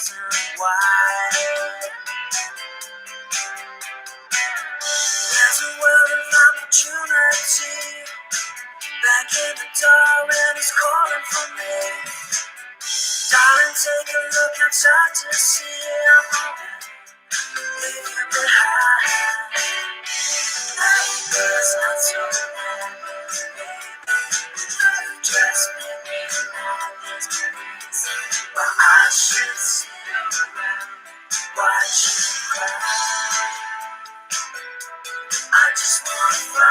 reason why. There's a world of opportunity back in the door and it's calling for me. Darling, take a look outside to see I'm home. Leave you behind. It's not so bad, baby. Just make me mad. There's no reason why I should sit around watching you cry. I just wanna fly.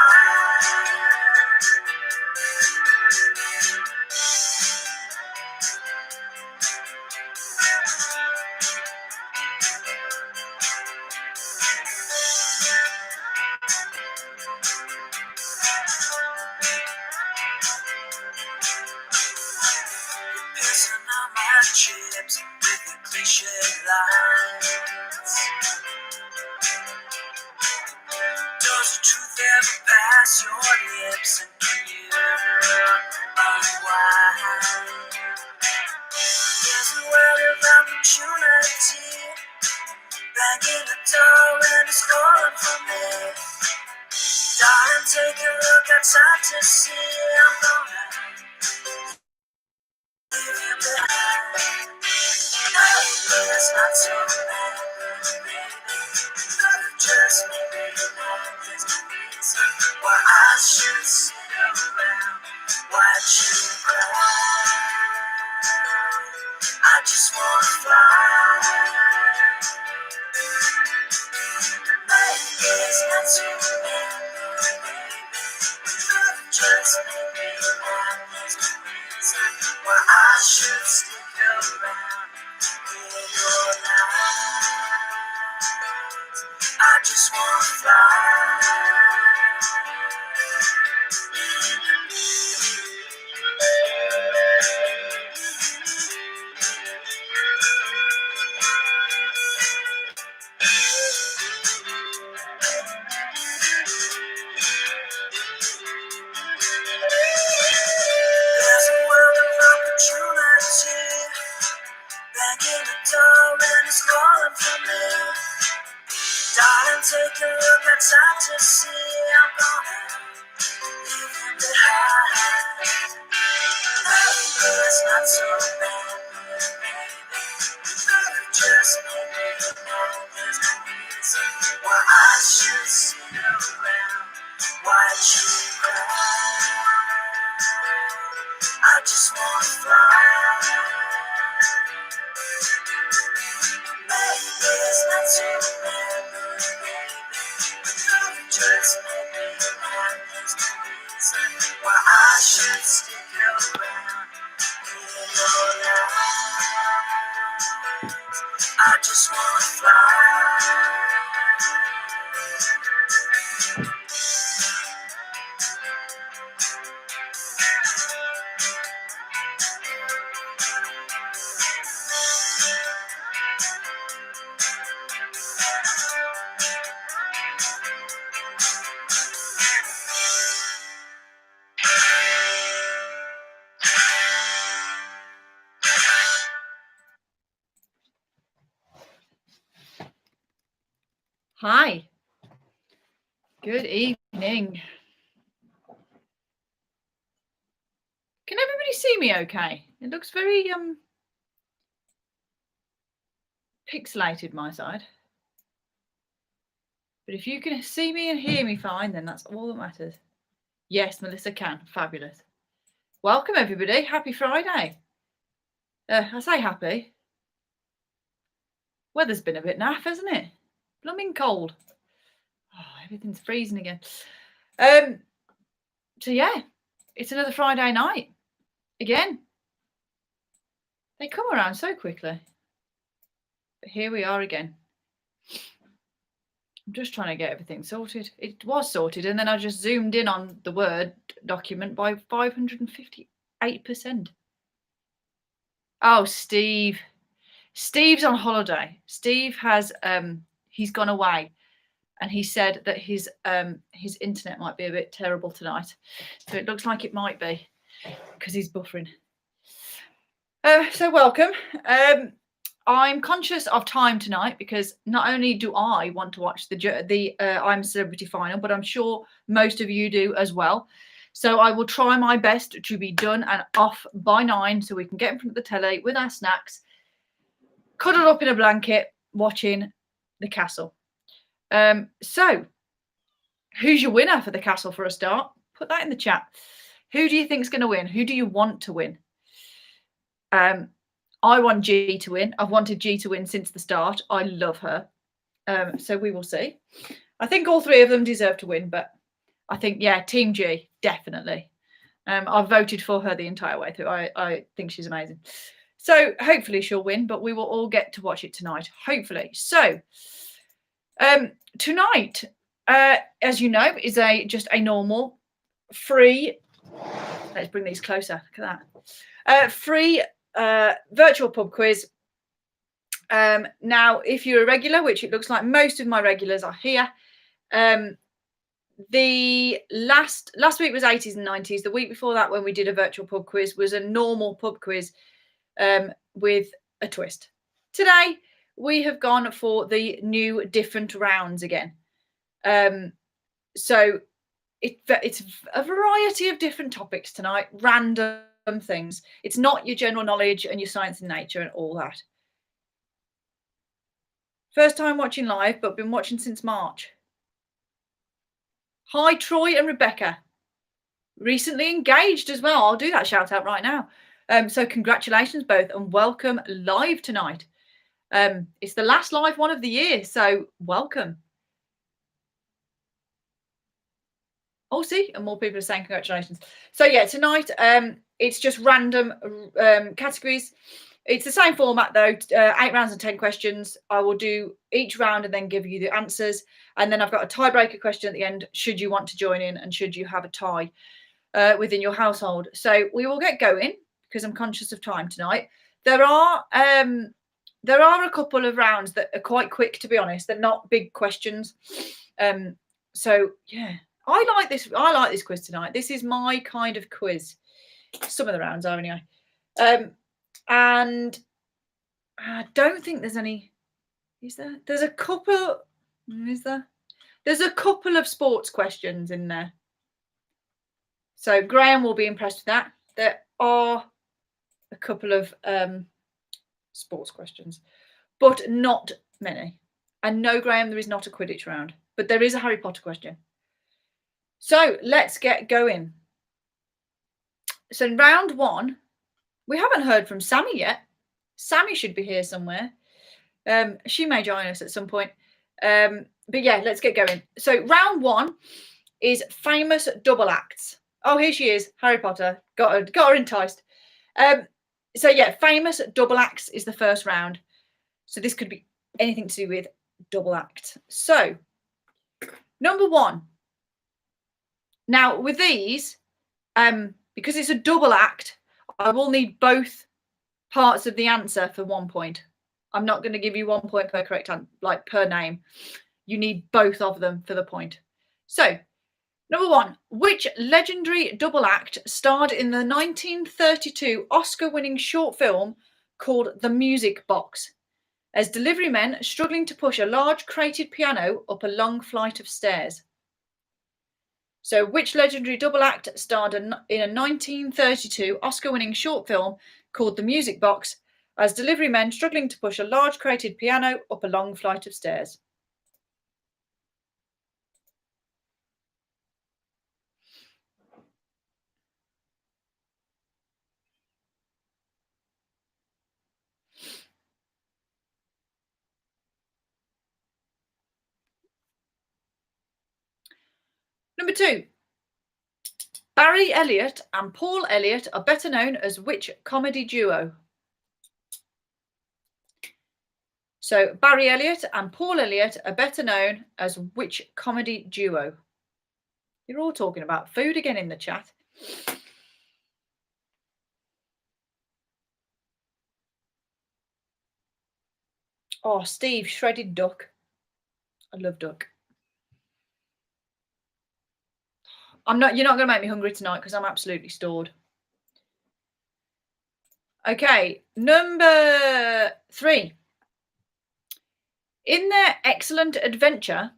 Pissing on my chips with the cliche lines. Does the truth ever pass your lips and can you unwind? There's a world of opportunity back in the door and it's calling for me. Darling, take a look outside to see I'm gonna leave you behind. It's not so bad, baby. Just make me mad. There's no reason why I should sit around watch you cry. I just wanna fly. Maybe it's not so bad, baby. Just make me mad. There's no reason why I should stick around in your life. I just wanna fly. There's a world of opportunity back in the door and it's calling for me. Darling, take a look outside to see I'm gonna leave you behind. Maybe it's not so bad, baby. Just make me mad. There's no reason why I should sit around watch you cry. I just wanna fly. Maybe it's not so bad, baby. Just make me mad. There's no reason why I should stick around in your life. I just wanna fly. Hi, good evening. Can everybody see me okay? It looks very pixelated my side. But if you can see me and hear me fine, then that's all that matters. Yes, Melissa can. Fabulous. Welcome everybody. Happy Friday. I say happy. Weather's been a bit naff, hasn't it? Blooming cold. Oh, everything's freezing again. So yeah, it's another Friday night. Again. They come around so quickly. But here we are again. I'm just trying to get everything sorted. It was sorted, and then I just zoomed in on the Word document by 558%. Oh, Steve. Steve's on holiday. Steve has he's gone away, and he said that his internet might be a bit terrible tonight. So it looks like it might be because he's buffering. So welcome. I'm conscious of time tonight because not only do I want to watch the I'm a Celebrity final, but I'm sure most of you do as well. So I will try my best to be done and off by 9 so we can get in front of the telly with our snacks, cuddled up in a blanket, watching the castle. So who's your winner for the castle for a start? Put that in the chat. Who do you think is going to win? Who do you want to win? I want G to win. I've wanted G to win since the start. I love her. So we will see. I think all three of them deserve to win, but I think, yeah, Team G, definitely. I've voted for her the entire way through. I think she's amazing. So hopefully she'll win, but we will all get to watch it tonight, hopefully. So tonight, as you know, is just a normal, free, let's bring these closer, look at that, free virtual pub quiz. Now, if you're a regular, which it looks like most of my regulars are here, the last week was 80s and 90s. The week before that, when we did a virtual pub quiz, was a normal pub quiz with a twist. Today, we have gone for the new different rounds again. So it's a variety of different topics tonight, random things. It's not your general knowledge and your science and nature and all that. First time watching live, but been watching since March. Hi, Troy and Rebecca. Recently engaged as well. I'll do that shout out right now. So congratulations both and welcome live tonight. It's the last live one of the year, so welcome. Oh, see, and more people are saying congratulations. So yeah, tonight it's just random categories. It's the same format though, 8 rounds and 10 questions. I will do each round and then give you the answers. And then I've got a tiebreaker question at the end, should you want to join in and should you have a tie within your household. So we will get going because I'm conscious of time tonight. There are a couple of rounds that are quite quick, to be honest. They're not big questions. So yeah, I like this quiz tonight. This is my kind of quiz. Some of the rounds are anyway. And I don't think there's any. Is there? There's a couple. Is there? There's a couple of sports questions in there. So Graham will be impressed with that. There are a couple of sports questions, but not many. And no, Graham, there is not a Quidditch round, but there is a Harry Potter question. So let's get going. So in round 1, we haven't heard from Sammy yet. Sammy should be here somewhere. She may join us at some point. But yeah, let's get going. So round 1 is famous double acts. Oh, here she is, Harry Potter. Got her enticed. So yeah, famous double acts is the first round. So this could be anything to do with double act. So number 1. Now with these, because it's a double act, I will need both parts of the answer for 1 point. I'm not going to give you 1 point per correct answer, like per name. You need both of them for the point. So, number 1, which legendary double act starred in the 1932 Oscar-winning short film called The Music Box, as delivery men struggling to push a large crated piano up a long flight of stairs? So, which legendary double act starred in a 1932 Oscar-winning short film called The Music Box, as delivery men struggling to push a large crated piano up a long flight of stairs? Number 2. Barry Elliott and Paul Elliott are better known as which comedy duo? So Barry Elliott and Paul Elliott are better known as which comedy duo? You're all talking about food again in the chat. Oh, Steve, shredded duck. I love duck. You're not going to make me hungry tonight because I'm absolutely stored. Okay, number 3. In their excellent adventure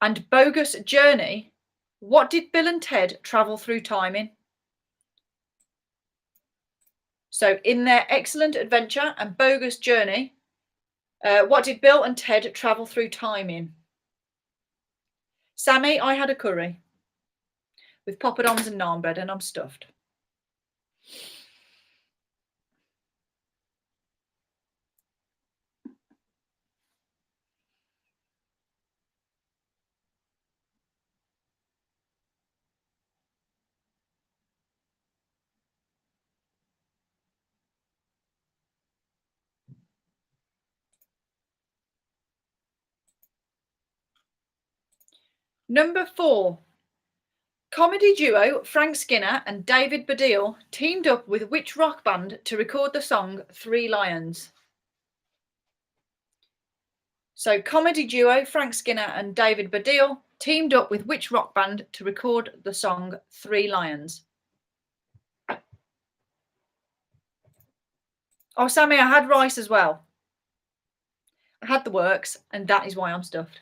and bogus journey, what did Bill and Ted travel through time in? So, in their excellent adventure and bogus journey, what did Bill and Ted travel through time in? Sammy, I had a curry with poppadoms and naan bread, and I'm stuffed. Number 4. Comedy duo Frank Skinner and David Baddiel teamed up with which rock band to record the song 3 Lions? So, comedy duo Frank Skinner and David Baddiel teamed up with which rock band to record the song 3 Lions? Oh, Sammy, I had rice as well. I had the works, and that is why I'm stuffed.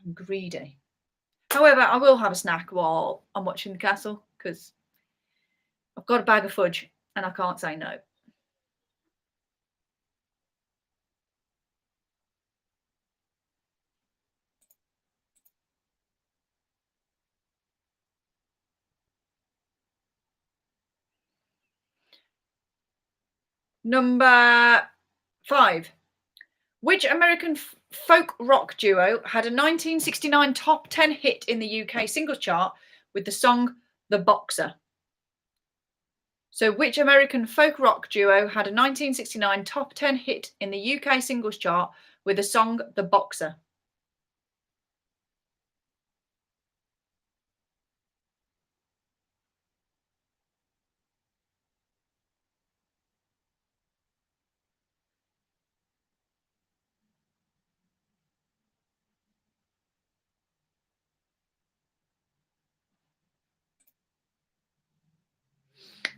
I'm greedy. However, I will have a snack while I'm watching the castle because I've got a bag of fudge and I can't say no. Number 5. Which American folk rock duo had a 1969 top 10 hit in the UK singles chart with the song The Boxer? So, which American folk rock duo had a 1969 top 10 hit in the UK singles chart with the song The Boxer?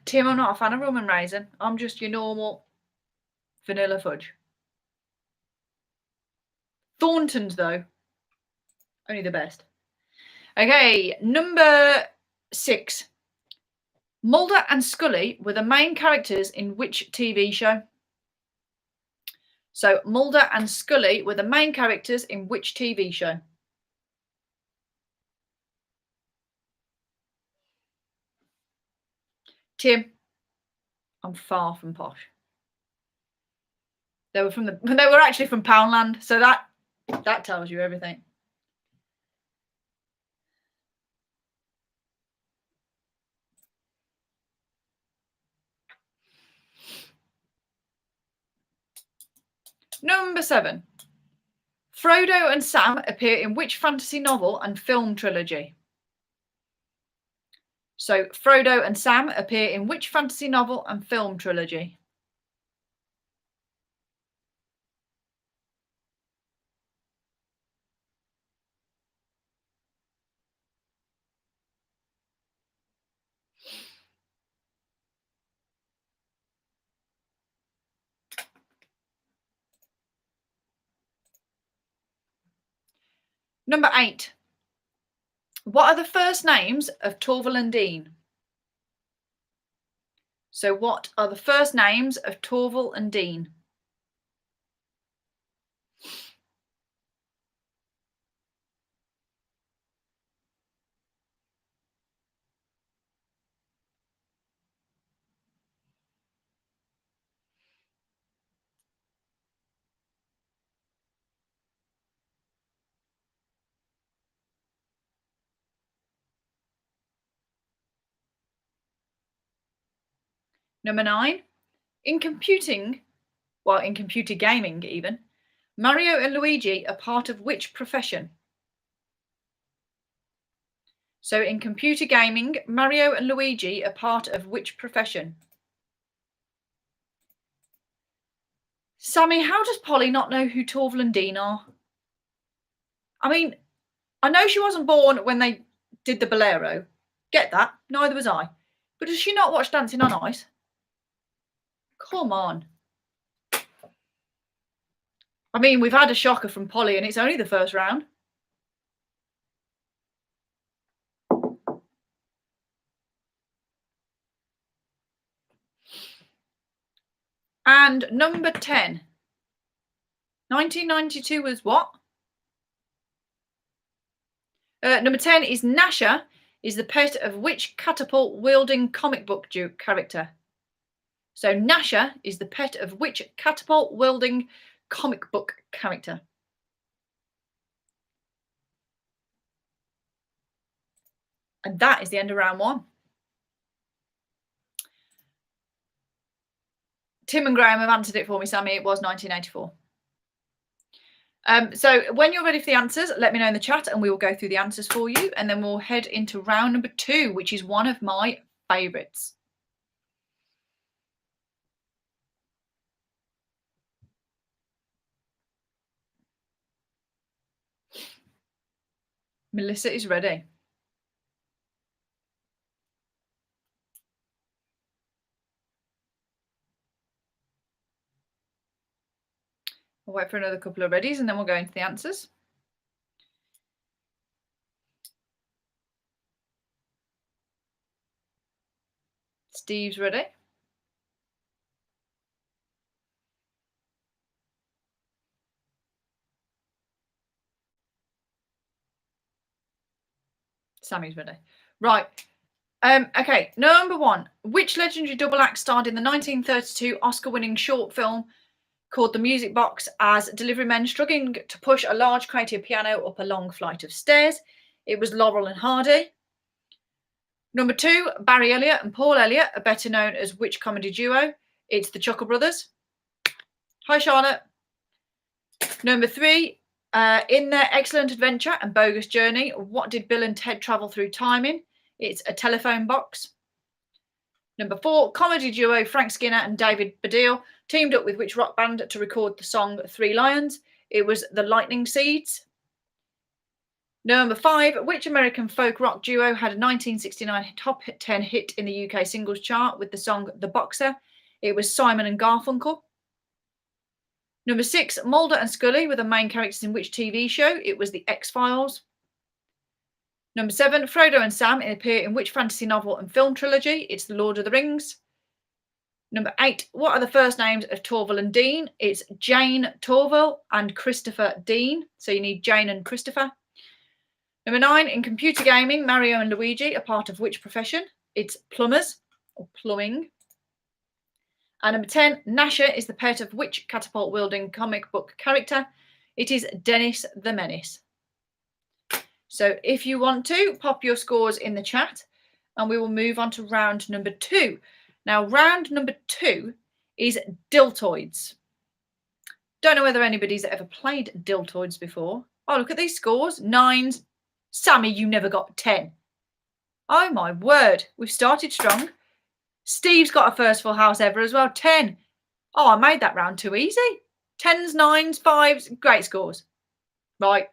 Tim, I'm not a fan of rum and raisin. I'm just your normal vanilla fudge. Thornton's, though, only the best. Okay, number 6. Mulder and Scully were the main characters in which TV show? So, Mulder and Scully were the main characters in which TV show? Tim, I'm far from posh. They were actually from Poundland, so that tells you everything. Number 7. Frodo and Sam appear in which fantasy novel and film trilogy? So, Frodo and Sam appear in which fantasy novel and film trilogy? Number 8. What are the first names of Torval and Dean? So, what are the first names of Torval and Dean? Number 9. In computer gaming even, Mario and Luigi are part of which profession? So, in computer gaming, Mario and Luigi are part of which profession? Sammy, how does Polly not know who Torval and Dean are? I mean, I know she wasn't born when they did the Bolero. Get that? Neither was I. But does she not watch Dancing on Ice? Come on. I mean, we've had a shocker from Polly and it's only the first round. And number 10. 1992 was what? Number 10 is Nasha is the pet of which catapult-wielding comic book character? So Nasha is the pet of which catapult-wielding comic book character? And that is the end of round 1. Tim and Graham have answered it for me, Sammy. It was 1984. So when you're ready for the answers, let me know in the chat and we will go through the answers for you. And then we'll head into round number 2, which is one of my favourites. Melissa is ready. We'll wait for another couple of readies and then we'll go into the answers. Steve's ready. Sammy's ready. Right. Okay, number 1. Which legendary double act starred in the 1932 Oscar-winning short film called The Music Box as delivery men struggling to push a large creative piano up a long flight of stairs? It was Laurel and Hardy. Number 2, Barry Elliott and Paul Elliott are better known as which comedy duo? It's the Chuckle Brothers. Hi, Charlotte. Number 3, in their excellent adventure and bogus journey, what did Bill and Ted travel through time in? It's a telephone box. Number 4, comedy duo Frank Skinner and David Baddiel teamed up with which rock band to record the song 3 Lions? It was the Lightning Seeds. Number 5, which American folk rock duo had a 1969 top 10 hit in the UK singles chart with the song The Boxer? It was Simon and Garfunkel. Number 6, Mulder and Scully were the main characters in which TV show? It was The X-Files. Number 7, Frodo and Sam appear in which fantasy novel and film trilogy? It's The Lord of the Rings. Number 8, what are the first names of Torval and Dean? It's Jane Torval and Christopher Dean. So you need Jane and Christopher. Number 9, in computer gaming, Mario and Luigi are part of which profession? It's plumbers or plumbing. And number 10, Nasha is the pet of which catapult-wielding comic book character? It is Dennis the Menace. So if you want to, pop your scores in the chat and we will move on to round number 2. Now, round number 2 is Diltoids. Don't know whether anybody's ever played Diltoids before. Oh, look at these scores. 9s. Sammy, you never got 10. Oh, my word. We've started strong. Steve's got a first full house ever as well. 10. Oh, I made that round too easy. 10s, 9s, 5s. Great scores. Right.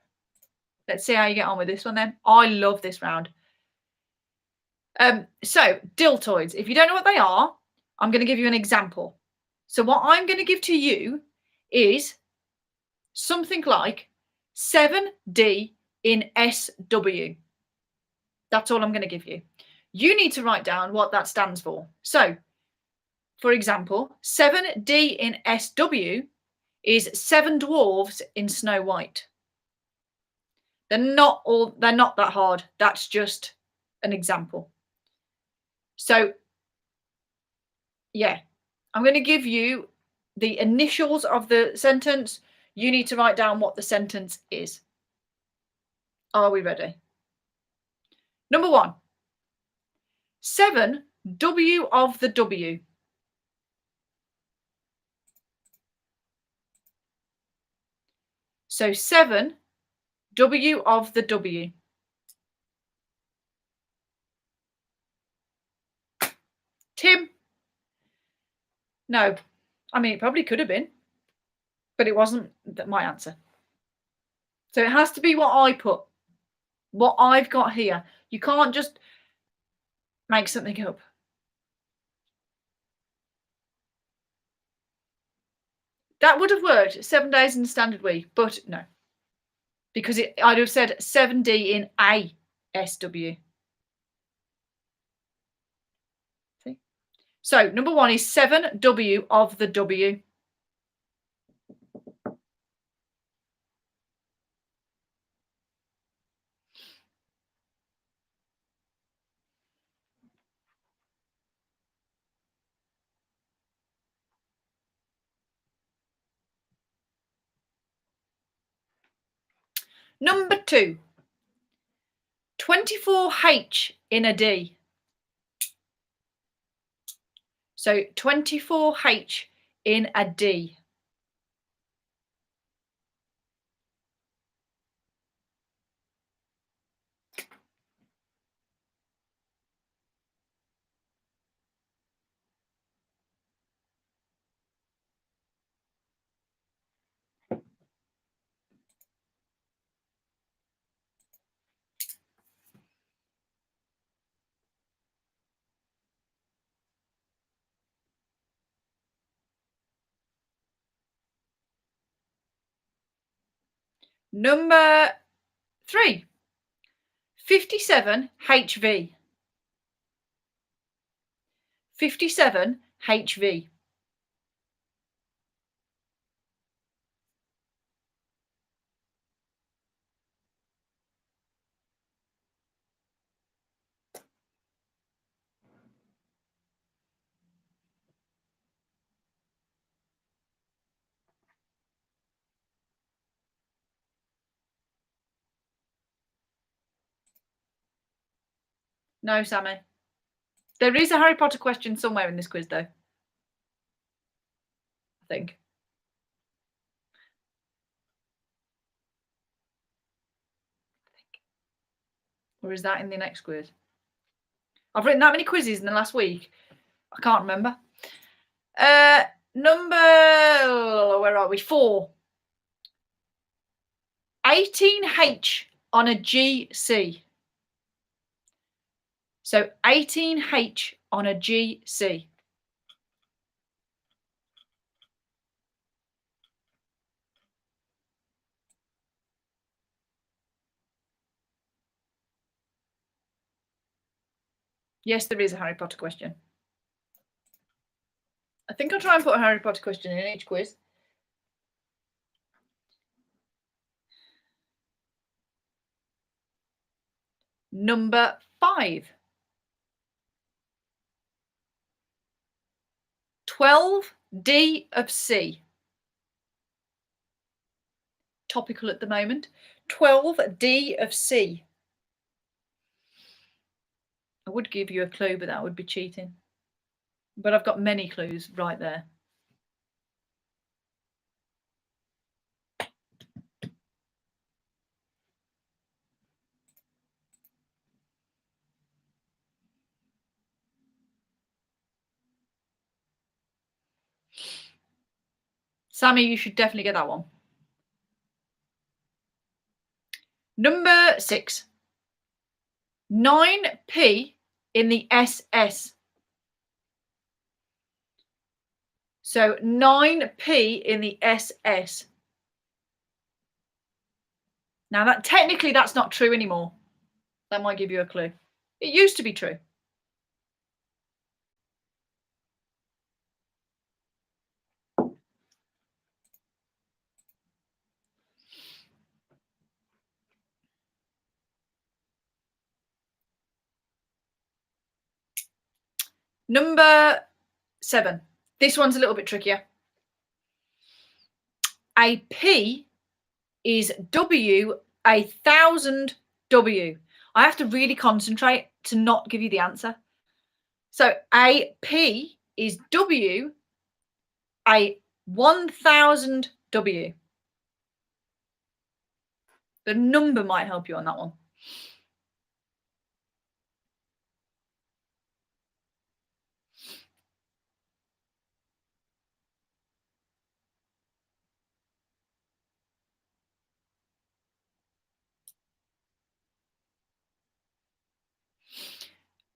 Let's see how you get on with this one then. I love this round. So, Diltoids. If you don't know what they are, I'm going to give you an example. So what I'm going to give to you is something like 7D in SW. That's all I'm going to give you. You need to write down what that stands for. So, for example, 7D in SW is 7 dwarves in Snow White. They're not that hard. That's just an example. So, yeah, I'm going to give you the initials of the sentence. You need to write down what the sentence is. Are we ready? Number 1. 7 W of the W. So 7 W of the W. Tim? No. I mean, it probably could have been, but it wasn't my answer. So it has to be what I put, what I've got here. You can't just make something up. That would have worked 7 days in the standard week, but no. Because I'd have said 7D in ASW. See? So number 1 is 7W of the W. Number 2, 24H in a D. So 24H in a D. Number 3, 57HV. 57HV. No, Sammy. There is a Harry Potter question somewhere in this quiz, though. I think. Or is that in the next quiz? I've written that many quizzes in the last week. I can't remember. Number, where are we? 4. 18H on a GC. So 18H on a GC. Yes, there is a Harry Potter question. I think I'll try and put a Harry Potter question in each quiz. Number 5. 12D of C. Topical at the moment. 12D of C. I would give you a clue, but that would be cheating. But I've got many clues right there. Sammy, you should definitely get that one. Number 6. 9P in the SS. So 9P in the SS. Now that technically that's not true anymore. That might give you a clue. It used to be true. Number 7. This one's a little bit trickier. A P is W 1,000 W. I have to really concentrate to not give you the answer. So a P is W a 1,000 W. The number might help you on that one.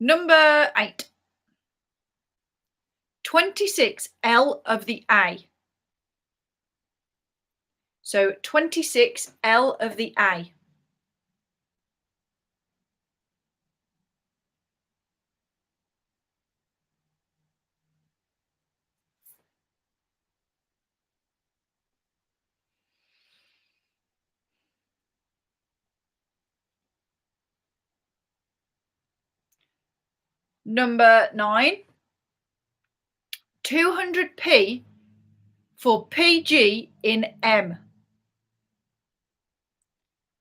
Number 8. 26L of the A. So 26 L of the A. Number 9, 200p for PG in M.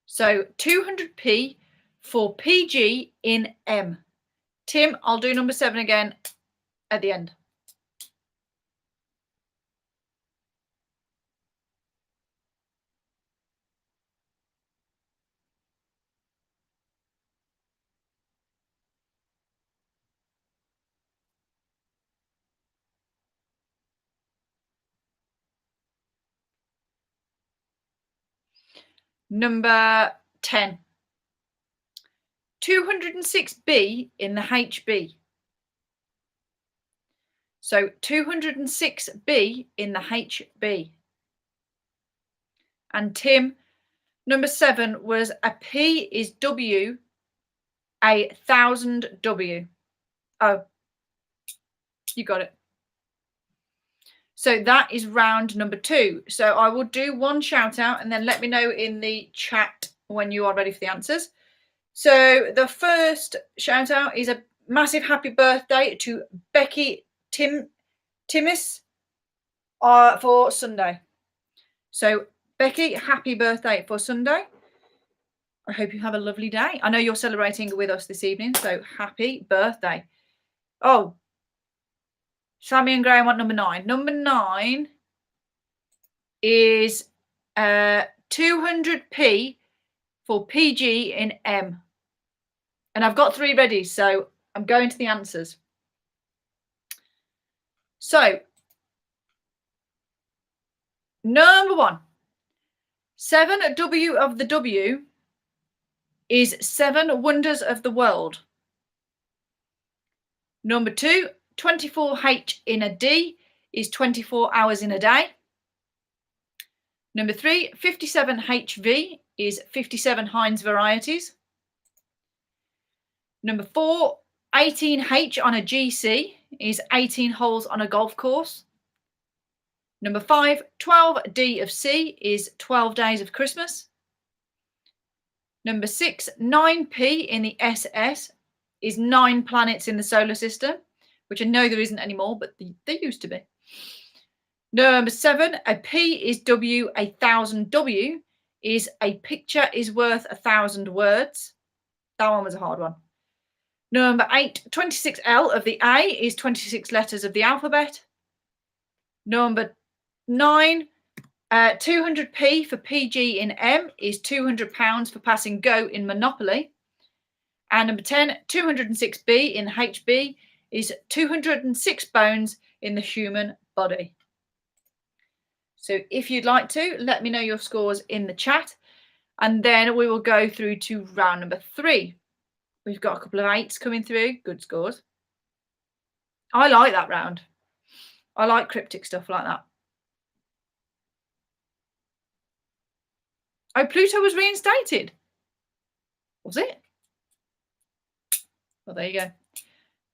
So 200p for PG in M. Tim, I'll do number 7 again at the end. Number 10, 206b in the HB. So 206b in the HB. And Tim, number 7 was a P is W, a 1000 W. Oh, you got it. So that is round number 2. So I will do one shout out and then let me know in the chat when you are ready for the answers. So the first shout out is a massive happy birthday to Becky Timmis for Sunday. So Becky, happy birthday for Sunday. I hope you have a lovely day. I know you're celebrating with us this evening, so happy birthday. Oh, Sammy and Graham want number 9. Number 9 is 200p for PG in M. And I've got 3 ready, so I'm going to the answers. So, number 1, 7W of the W is 7 wonders of the world. Number 2, 24H in a D is 24 hours in a day. Number 3, 57HV is 57 Heinz varieties. Number 4, 18H on a GC is 18 holes on a golf course. Number 5, 12D of C is 12 days of Christmas. Number 6, 9P in the SS is 9 planets in the solar system, which I know there isn't anymore, but there used to be. Number 7, a P is W, a 1000 W is a picture is worth 1,000 words. That one was a hard one. Number 8, 26L of the A is 26 letters of the alphabet. Number 9, 200p for PG in M is £200 for passing Go in Monopoly. And number 10, 206B in HB is 206 bones in the human body. So if you'd like to, let me know your scores in the chat. And then we will go through to round number 3. We've got a couple of 8s coming through. Good scores. I like that round. I like cryptic stuff like that. Oh, Pluto was reinstated. Was it? Well, there you go.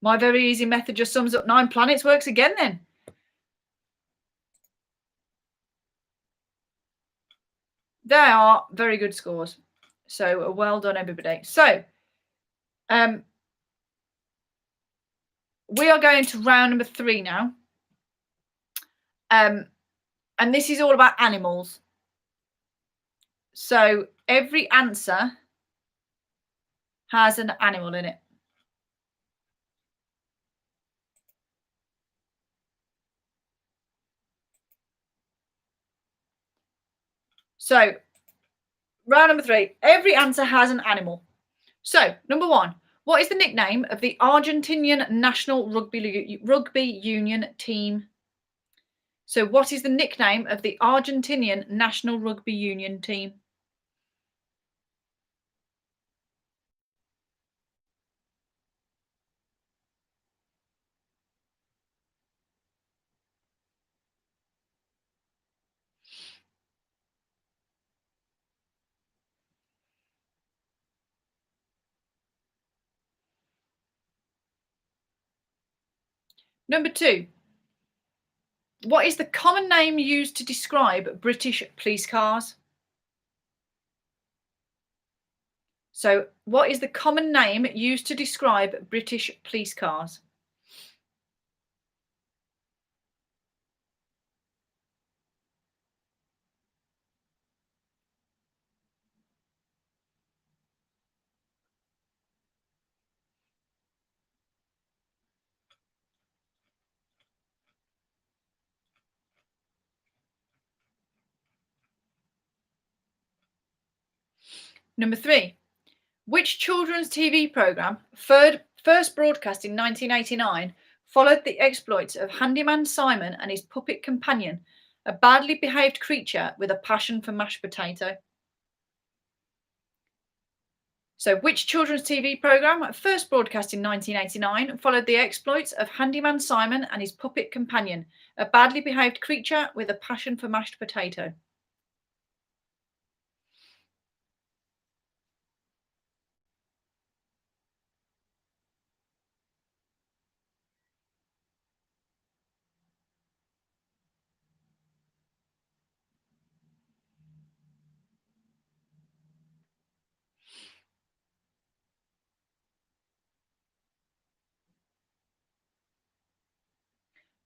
My very easy method just sums up 9 planets works again then. They are very good scores. So well done, everybody. So we are going to round number 3 now. And this is all about animals. So every answer has an animal in it. So round number 3, every answer has an animal. So number 1, what is the nickname of the Argentinian national rugby union team? So what is the nickname of the Argentinian national rugby union team? Number 2. What is the common name used to describe British police cars? So, what is the common name used to describe British police cars? Number 3. Which children's TV programme, first broadcast in 1989, followed the exploits of Handyman Simon and his puppet companion, a badly behaved creature with a passion for mashed potato? So, which children's TV programme, first broadcast in 1989, followed the exploits of Handyman Simon and his puppet companion, a badly behaved creature with a passion for mashed potato?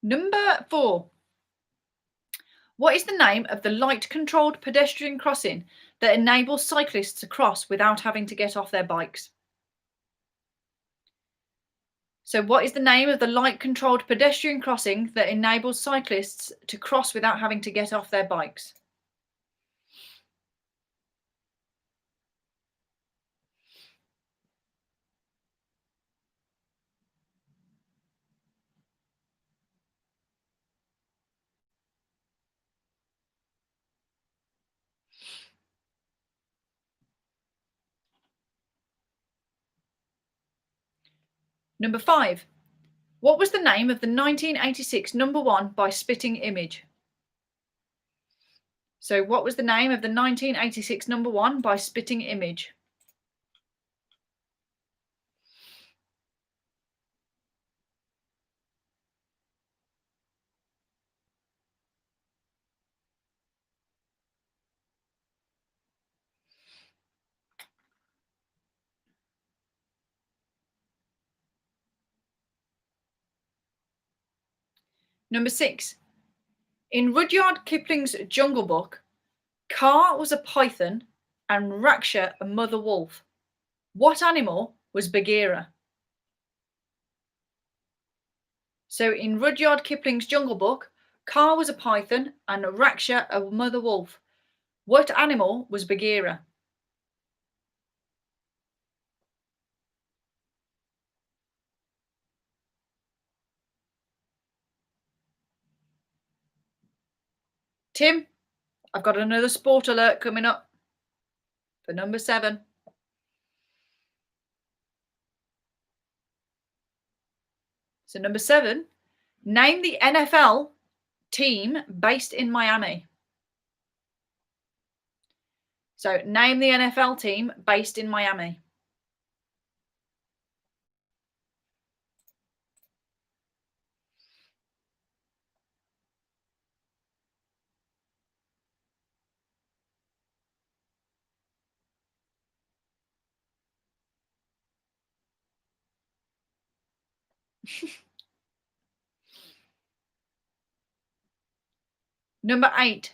Number 4. What is the name of the light-controlled pedestrian crossing that enables cyclists to cross without having to get off their bikes? So, what is the name of the light-controlled pedestrian crossing that enables cyclists to cross without having to get off their bikes? Number 5. What was the name of the 1986 number 1 by Spitting Image? So, what was the name of the 1986 number 1 by Spitting Image? Number 6. In Rudyard Kipling's Jungle Book, Kaa was a python and Raksha a mother wolf. What animal was Bagheera? So, in Rudyard Kipling's Jungle Book, Kaa was a python and Raksha a mother wolf. What animal was Bagheera? Tim, I've got another sport alert coming up for number 7. So, number 7, name the NFL team based in Miami. So, name the NFL team based in Miami. Number 8,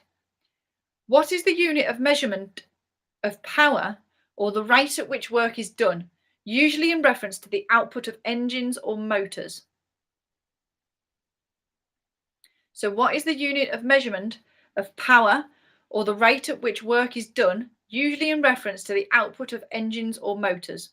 what is the unit of measurement of power or the rate at which work is done, usually in reference to the output of engines or motors? So, what is the unit of measurement of power or the rate at which work is done, usually in reference to the output of engines or motors?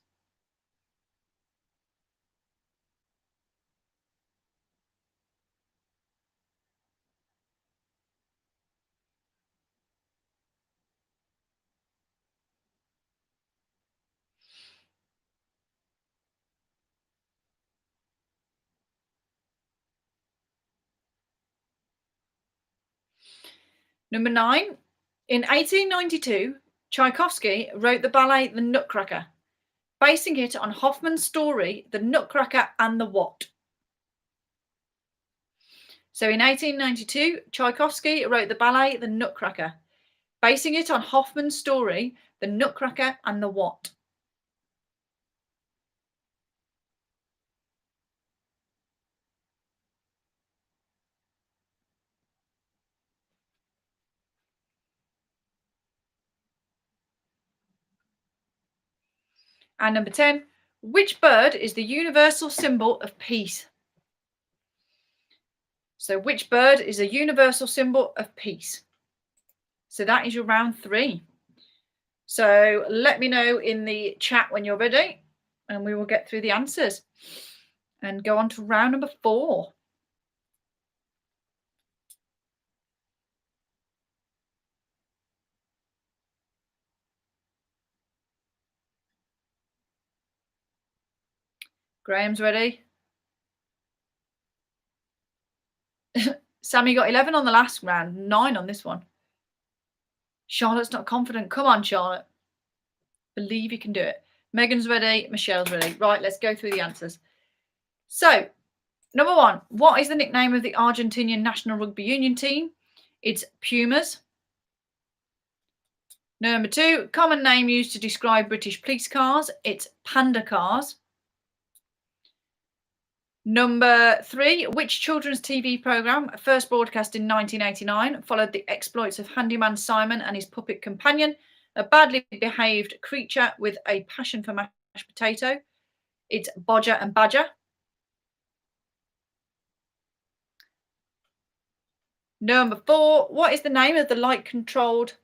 Number 9, in 1892, Tchaikovsky wrote the ballet The Nutcracker, basing it on Hoffman's story The Nutcracker and the What? So in 1892, Tchaikovsky wrote the ballet The Nutcracker, basing it on Hoffman's story, The Nutcracker and the What? And number 10, which bird is the universal symbol of peace? So which bird is a universal symbol of peace? So that is your round 3. So let me know in the chat when you're ready and we will get through the answers and go on to round number 4. Graham's ready. Sammy got 11 on the last round, 9 on this one. Charlotte's not confident. Come on, Charlotte. Believe you can do it. Megan's ready. Michelle's ready. Right, let's go through the answers. So, number 1, what is the nickname of the Argentinian national rugby union team? It's Pumas. Number 2, common name used to describe British police cars. It's panda cars. Number 3, which children's TV programme, first broadcast in 1989, followed the exploits of handyman Simon and his puppet companion, a badly behaved creature with a passion for mashed potato? It's Bodger and Badger. Number 4, what is the name of the light-controlled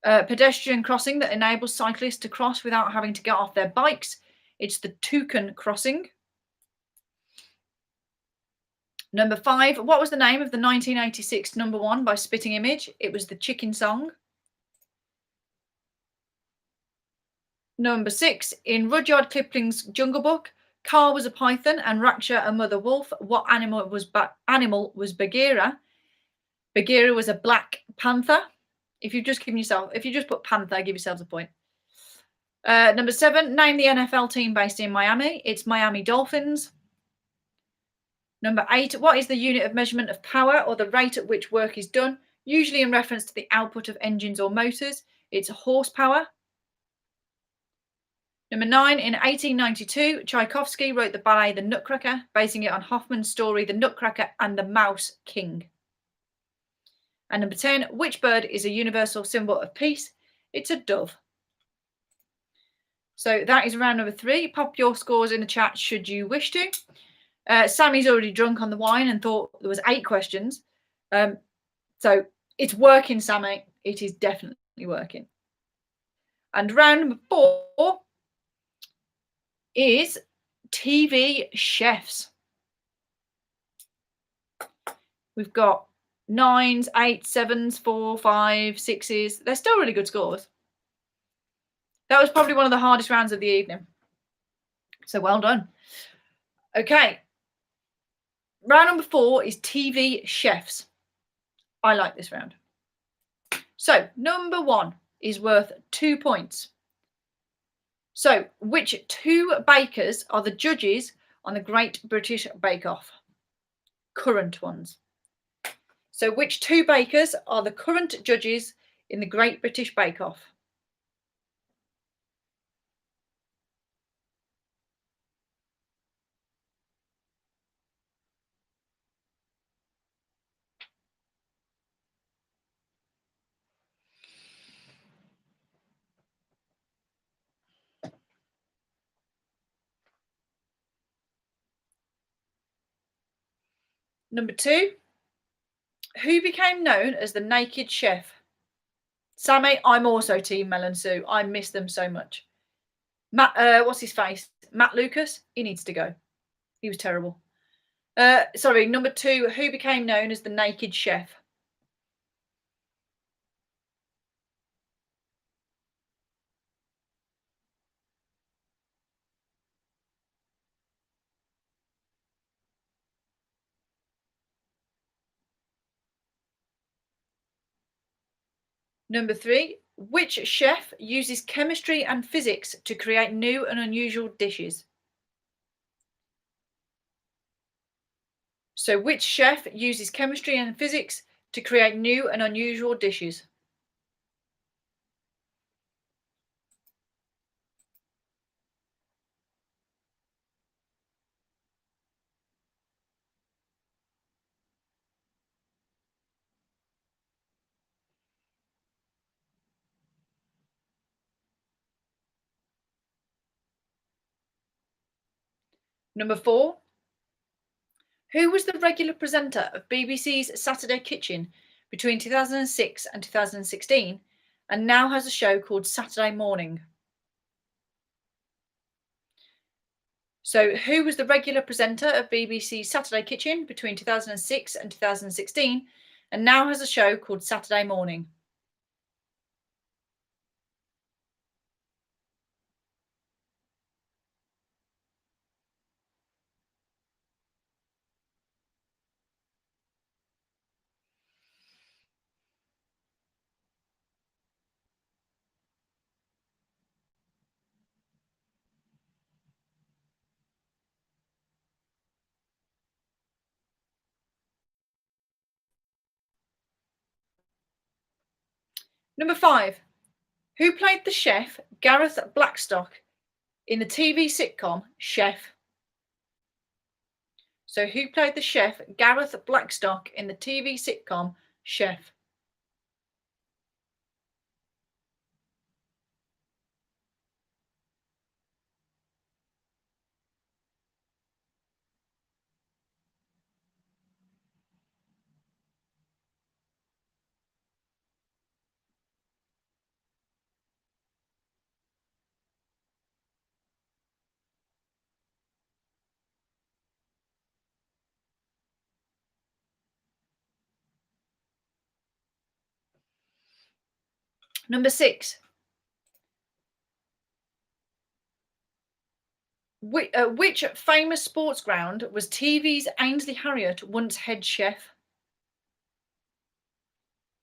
pedestrian crossing that enables cyclists to cross without having to get off their bikes? It's the Toucan crossing. Number 5, what was the name of the 1986 number 1 by Spitting Image? It was the Chicken Song. Number 6, in Rudyard Kipling's Jungle Book, Kaa was a python and Raksha a mother wolf. What animal was Bagheera? Bagheera was a black panther. If you just put panther, give yourselves a point. Number 7, name the NFL team based in Miami. It's Miami Dolphins. Number 8, what is the unit of measurement of power or the rate at which work is done, usually in reference to the output of engines or motors? It's horsepower. Number 9, in 1892, Tchaikovsky wrote the ballet The Nutcracker, basing it on Hoffman's story The Nutcracker and the Mouse King. And number 10, which bird is a universal symbol of peace? It's a dove. So that is round number 3. Pop your scores in the chat should you wish to. Sammy's already drunk on the wine and thought there was 8 questions. So it's working, Sammy. It is definitely working. And round number 4 is TV chefs. We've got 9s, 8s, 7s, 4, 5, 6s. They're still really good scores. That was probably one of the hardest rounds of the evening. So well done. Okay. Round number 4 is TV chefs. I like this round. So number 1 is worth 2 points. So which 2 bakers are the judges on the Great British Bake Off? Current ones. So which 2 bakers are the current judges in the Great British Bake Off? Number 2, who became known as the Naked Chef? Sammy, I'm also Team Mel and Sue. I miss them so much. Matt, what's his face? Matt Lucas? He needs to go. He was terrible. Sorry, number 2, who became known as the Naked Chef? Number 3, which chef uses chemistry and physics to create new and unusual dishes? So which chef uses chemistry and physics to create new and unusual dishes? Number 4. Who was the regular presenter of BBC's Saturday Kitchen between 2006 and 2016 and now has a show called Saturday Morning? So, who was the regular presenter of BBC's Saturday Kitchen between 2006 and 2016 and now has a show called Saturday Morning? Number 5. Who played the chef Gareth Blackstock in the TV sitcom Chef? So, who played the chef Gareth Blackstock in the TV sitcom Chef? Number 6. Which famous sports ground was TV's Ainsley Harriott once head chef?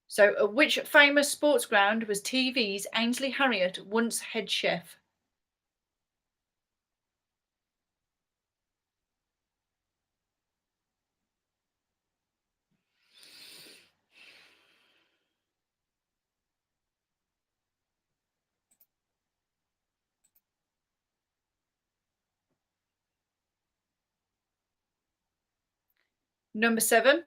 So, which famous sports ground was TV's Ainsley Harriott once head chef? Number 7.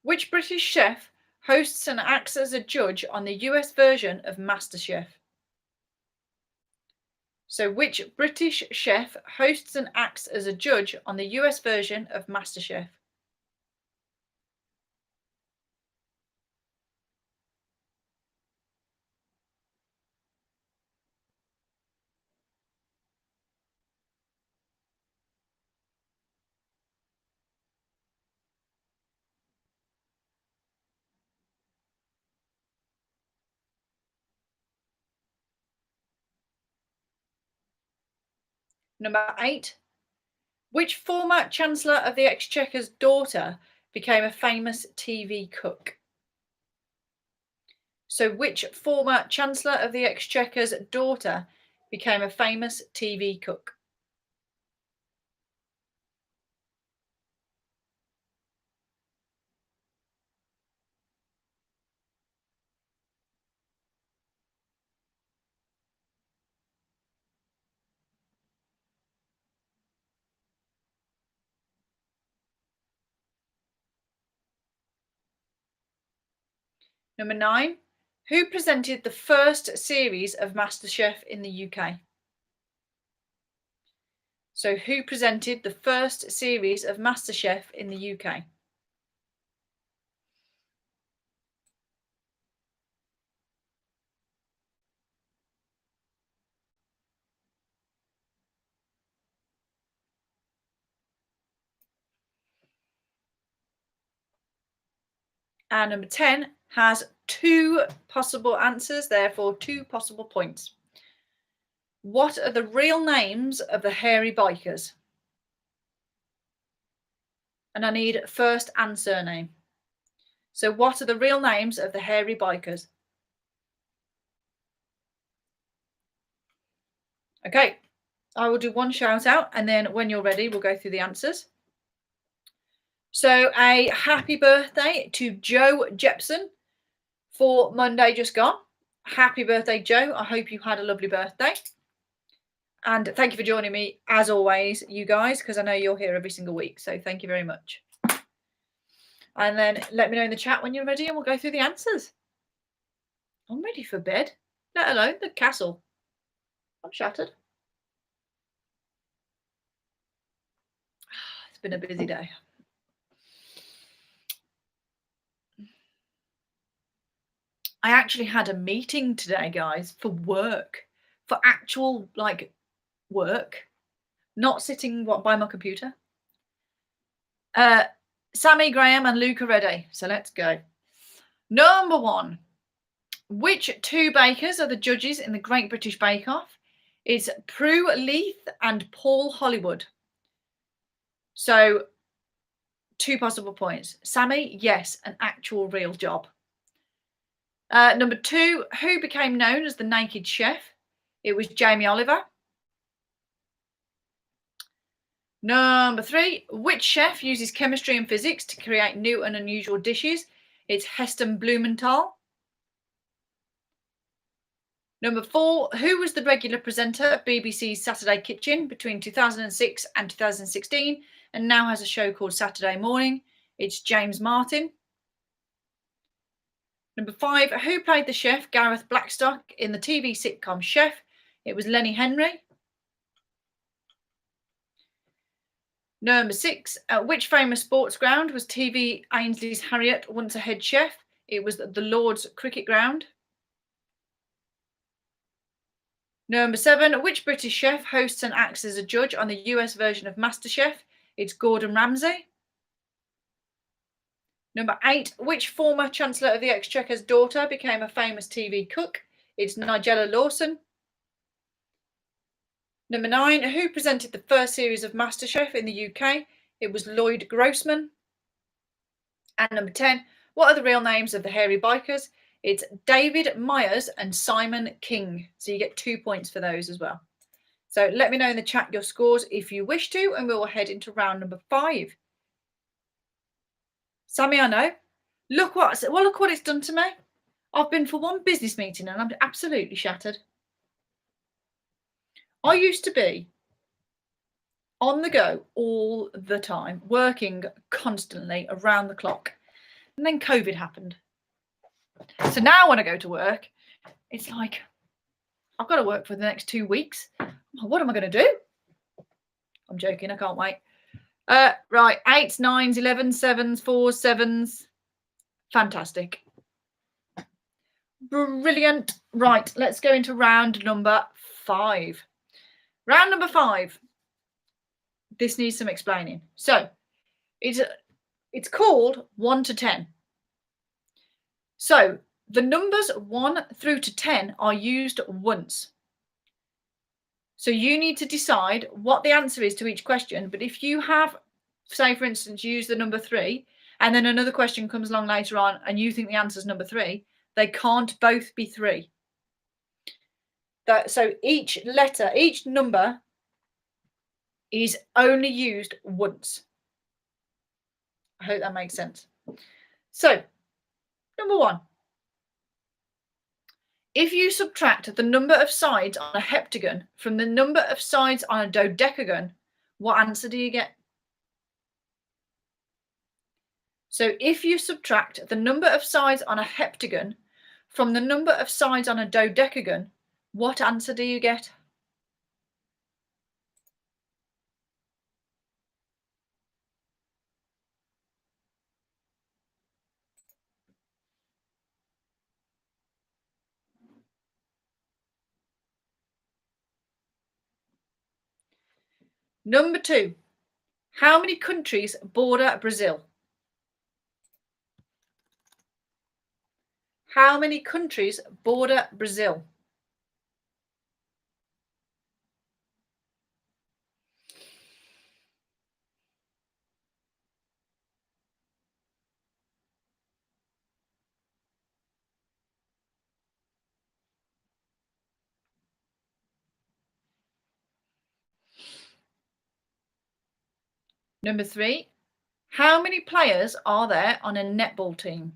Which British chef hosts and acts as a judge on the US version of MasterChef? So, which British chef hosts and acts as a judge on the US version of MasterChef? Number 8. Which former Chancellor of the Exchequer's daughter became a famous TV cook? So, which former Chancellor of the Exchequer's daughter became a famous TV cook? Number 9. Who presented the first series of MasterChef in the UK? So, who presented the first series of MasterChef in the UK? And number 10 has 2 possible answers, therefore 2 possible points. What are the real names of the hairy bikers? And I need first and surname. So, what are the real names of the hairy bikers? Okay, I will do one shout out and then when you're ready, we'll go through the answers. So a happy birthday to Joe Jepson for Monday just gone. Happy birthday, Joe. I hope you had a lovely birthday. And thank you for joining me, as always, you guys, because I know you're here every single week. So thank you very much. And then let me know in the chat when you're ready and we'll go through the answers. I'm ready for bed, let alone the castle. I'm shattered. It's been a busy day. I actually had a meeting today, guys, for work, for actual work, not sitting by my computer. Sammy, Graham and Luke are ready, so let's go. Number 1. Which 2 bakers are the judges in the Great British Bake Off? It's Prue Leith and Paul Hollywood. So 2 possible points. Sammy, yes, an actual real job. Number 2, who became known as the Naked Chef? It was Jamie Oliver. Number 3, which chef uses chemistry and physics to create new and unusual dishes? It's Heston Blumenthal. Number 4, who was the regular presenter of BBC's Saturday Kitchen between 2006 and 2016 and now has a show called Saturday Morning? It's James Martin. Number 5, who played the chef Gareth Blackstock in the TV sitcom Chef? It was Lenny Henry. Number 6, at which famous sports ground was TV Ainsley's Harriet once a head chef? It was the Lord's Cricket Ground. Number 7, which British chef hosts and acts as a judge on the US version of MasterChef? It's Gordon Ramsay. Number 8, which former Chancellor of the Exchequer's daughter became a famous TV cook? It's Nigella Lawson. Number 9, who presented the first series of MasterChef in the UK? It was Lloyd Grossman. And number 10, what are the real names of the hairy bikers? It's David Myers and Simon King. So you get 2 points for those as well. So let me know in the chat your scores if you wish to, and we'll head into round number 5. Sammy, I know. Look what it's done to me. I've been for one business meeting and I'm absolutely shattered. I used to be on the go all the time, working constantly around the clock. And then COVID happened. So now when I go to work, it's like, I've got to work for the next 2 weeks. What am I going to do? I'm joking, I can't wait. Right, 8s, 9s, 11s, 7s, 4s, 7s. Fantastic. Brilliant. Right, let's go into round number 5. Round number 5. This needs some explaining. So, it's called 1 to 10. So, the numbers 1 through to 10 are used once. So you need to decide what the answer is to each question. But if you have, say, for instance, use the number 3, and then another question comes along later on and you think the answer is number 3, they can't both be 3. So each letter, each number is only used once. I hope that makes sense. So, number 1. If you subtract the number of sides on a heptagon from the number of sides on a dodecagon, what answer do you get? So if you subtract the number of sides on a heptagon from the number of sides on a dodecagon, what answer do you get? Number 2, how many countries border Brazil? How many countries border Brazil? Number 3, How many players are there on a netball team?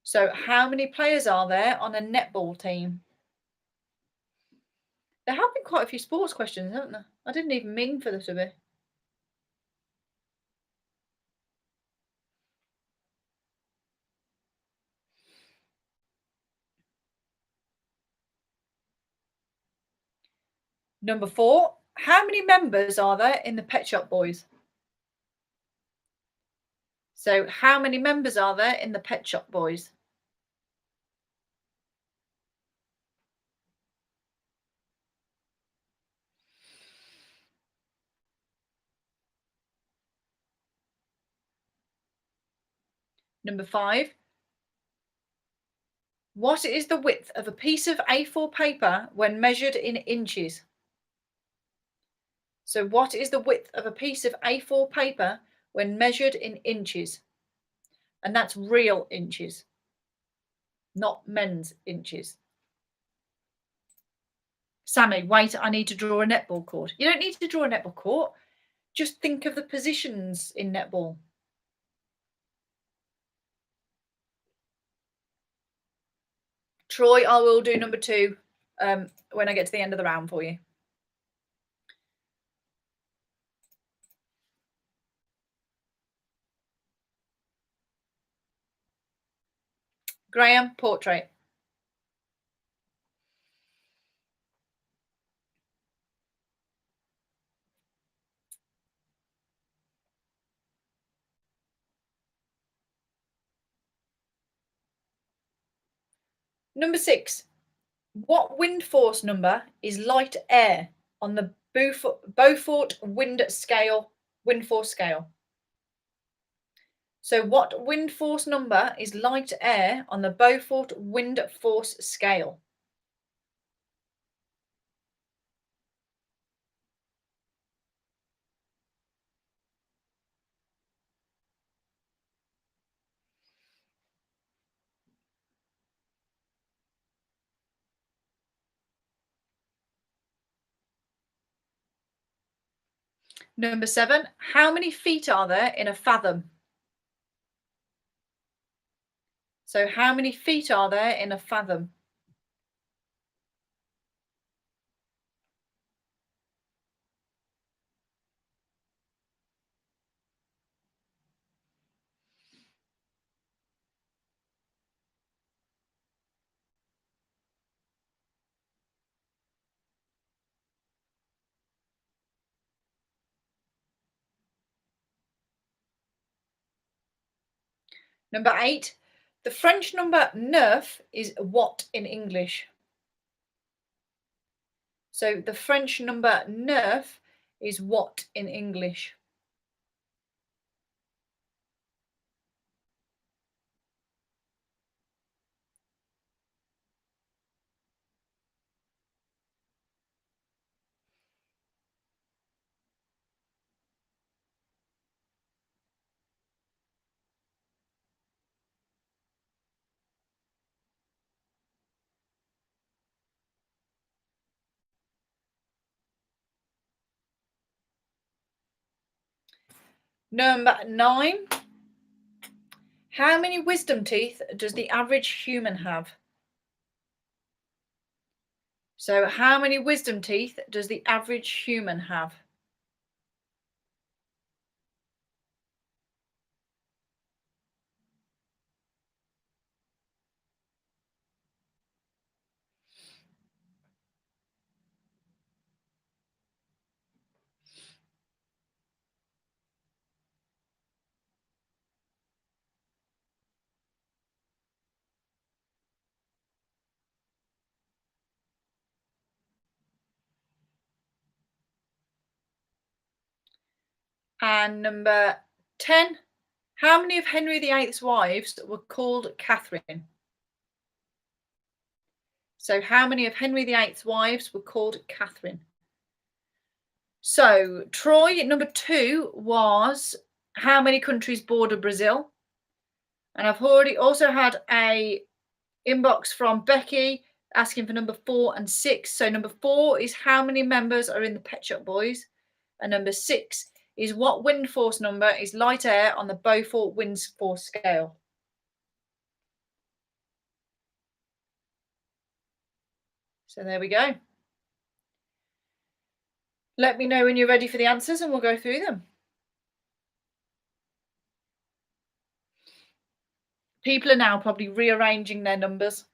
So how many players are there on a netball team? There have been quite a few sports questions, haven't there? I didn't even mean for there to be. Number 4, how many members are there in the Pet Shop Boys? So how many members are there in the Pet Shop Boys? Number 5, what is the width of a piece of A4 paper when measured in inches? So what is the width of a piece of A4 paper when measured in inches? And that's real inches, not men's inches. Sammy, wait, I need to draw a netball court. You don't need to draw a netball court. Just think of the positions in netball. Troy, I will do number 2 when I get to the end of the round for you. Graham, portrait. Number 6. What wind force number is light air on the Beaufort wind force scale? So what wind force number is light air on the Beaufort wind force scale? Number 7, how many feet are there in a fathom? So how many feet are there in a fathom? Number 8, the French number 9 is what in English? So the French number 9 is what in English? Number 9, how many wisdom teeth does the average human have? So how many wisdom teeth does the average human have? And number 10, how many of Henry VIII's wives were called Catherine? So how many of Henry VIII's wives were called Catherine? So Troy, number 2 was how many countries border Brazil? And I've already also had a inbox from Becky asking for number 4 and 6. So number 4 is how many members are in the Pet Shop Boys, and number 6 is what wind force number is light air on the Beaufort wind force scale? So there we go. Let me know when you're ready for the answers and we'll go through them. People are now probably rearranging their numbers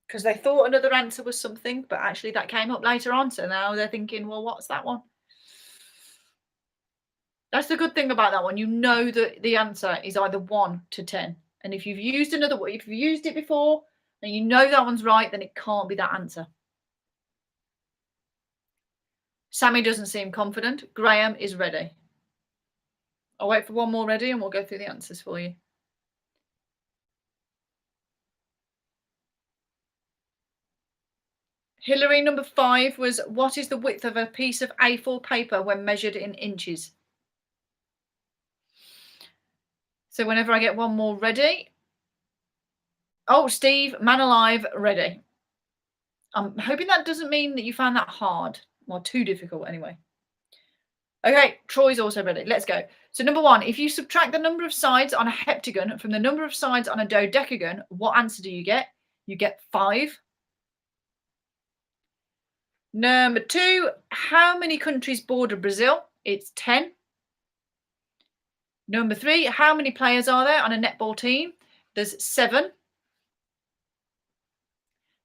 because they thought another answer was something, but actually that came up later on. So now they're thinking, well, what's that one? That's the good thing about that one. You know that the answer is either 1 to 10. And if you've used if you've used it before and you know that one's right, then it can't be that answer. Sammy doesn't seem confident. Graham is ready. I'll wait for one more ready and we'll go through the answers for you. Hillary, number 5 was, what is the width of a piece of A4 paper when measured in inches? So whenever I get one more ready. Oh, Steve, man alive, ready. I'm hoping that doesn't mean that you found that hard or too difficult anyway. Okay, Troy's also ready. Let's go. So number 1, if you subtract the number of sides on a heptagon from the number of sides on a dodecagon, what answer do you get? You get 5. Number 2, how many countries border Brazil? It's 10. Number 3, how many players are there on a netball team? There's 7.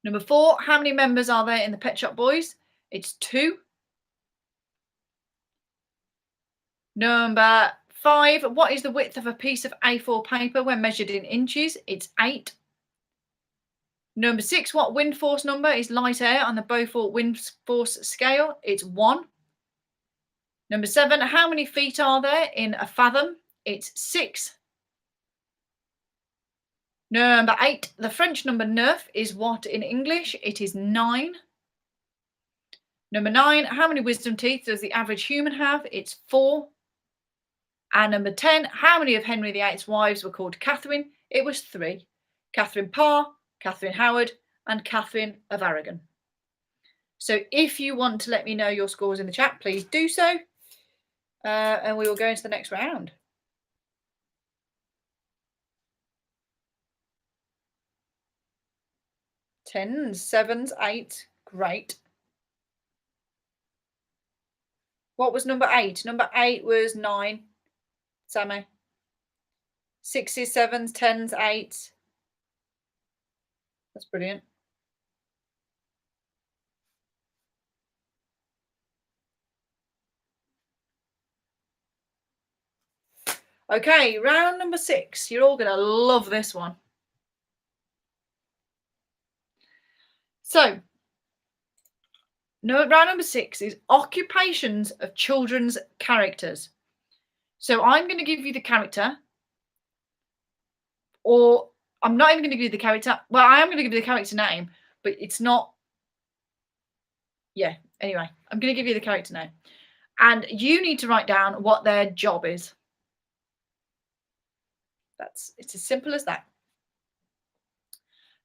Number 4, how many members are there in the Pet Shop Boys? It's 2. Number 5, what is the width of a piece of A4 paper when measured in inches? It's 8. Number 6, what wind force number is light air on the Beaufort wind force scale? It's 1. Number 7, how many feet are there in a fathom? It's 6. Number 8, the French number 9 is what in English? It is 9. Number 9, how many wisdom teeth does the average human have? It's 4. And number 10, how many of Henry VIII's wives were called Catherine? It was 3. Catherine Parr, Catherine Howard, and Catherine of Aragon. So if you want to let me know your scores in the chat, please do so. And we will go into the next round. 10s, 7s, 8. Great. What was number 8? Number 8 was 9. Sammy. 6s, 7s, 10s, 8s. That's brilliant. Okay, round number 6. You're all going to love this one. So, round number 6 is occupations of children's characters. So I'm going to give you the character, or I'm not even going to give you the character. Well, I am going to give you the character name, but it's not. Yeah, anyway, I'm going to give you the character name. And you need to write down what their job is. It's as simple as that.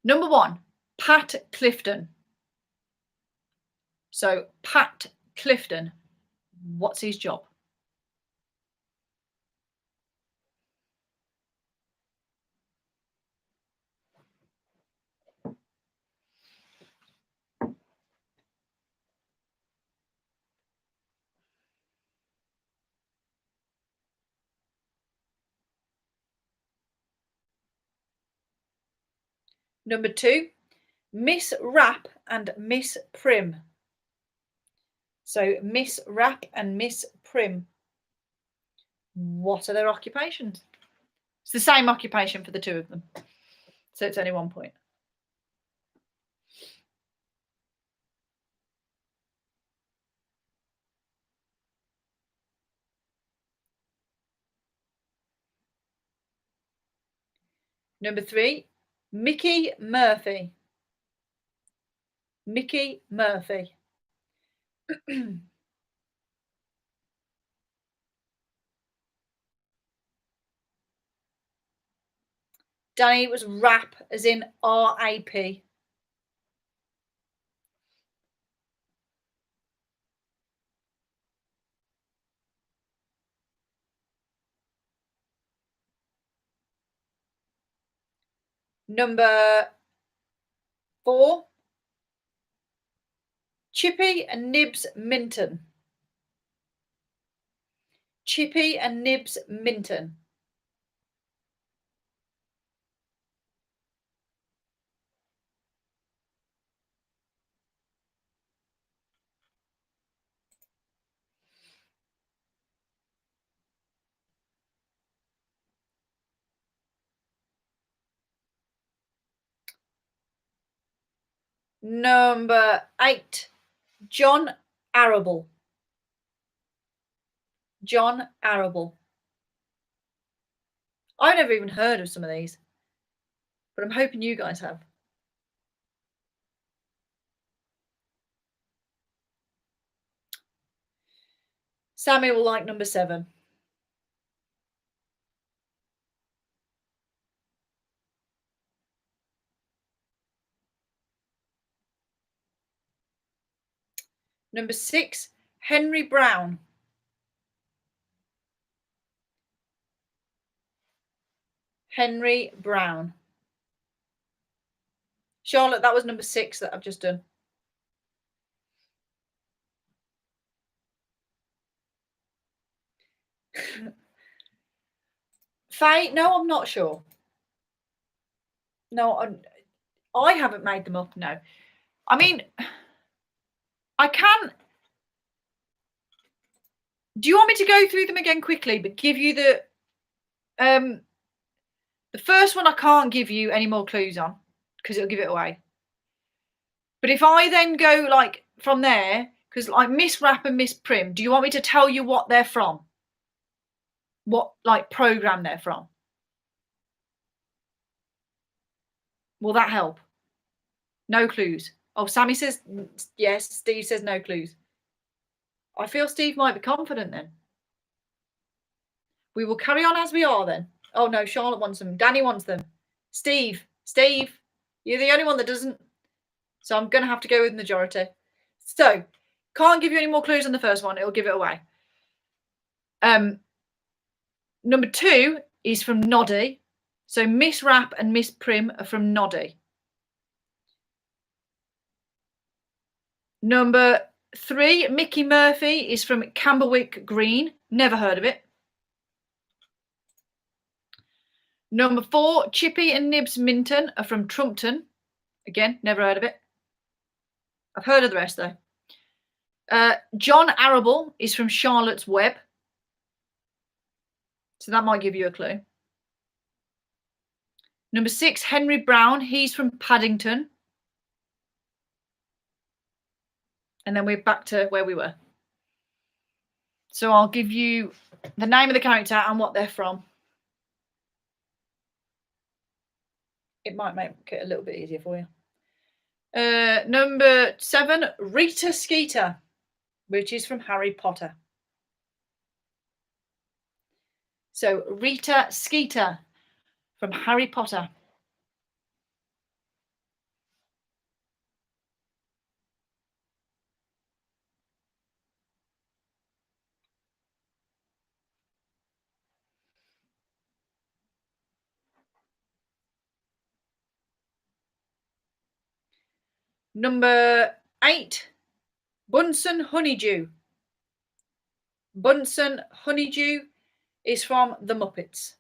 Number 1, Pat Clifton. So Pat Clifton, what's his job? Number 2, Miss Rapp and Miss Prim. So Miss Rapp and Miss Prim. What are their occupations? It's the same occupation for the two of them. So it's only 1 point. Number 3, Mickey Murphy. Mickey Murphy. Danny was rap, as in R-A-P. Number 4, Chippy and Nibs Minton. Chippy and Nibs Minton. Number 8, John Arable. John Arable. I've never even heard of some of these, but I'm hoping you guys have. Sammy will like number 7. Number 6, Henry Brown. Henry Brown. Charlotte, that was number 6 that I've just done. Faye, no, I'm not sure. No, I haven't made them up, no. I mean, I can. Do you want me to go through them again quickly, but give you the first one I can't give you any more clues on because it'll give it away. But if I then go like from there, because like Miss Rapp and Miss Prim, do you want me to tell you what they're from? What like program they're from? Will that help? No clues. Oh, Sammy says yes. Steve says no clues. I feel Steve might be confident then. We will carry on as we are then. Oh no, Charlotte wants them. Danny wants them. Steve, you're the only one that doesn't. So I'm going to have to go with majority. So, can't give you any more clues on the first one. It'll give it away. Number 2 is from Noddy. So Miss Rapp and Miss Prim are from Noddy. Number 3, Mickey Murphy is from Camberwick Green. Never heard of it. Number 4, Chippy and Nibs Minton are from Trumpton. Again, never heard of it. I've heard of the rest though. John Arable is from Charlotte's Web. So that might give you a clue. Number 6, Henry Brown. He's from Paddington. And then we're back to where we were. So I'll give you the name of the character and what they're from. It might make it a little bit easier for you. Number 7, Rita Skeeter, which is from Harry Potter. So Rita Skeeter from Harry Potter. Number 8, Bunsen Honeydew. Bunsen Honeydew is from The Muppets.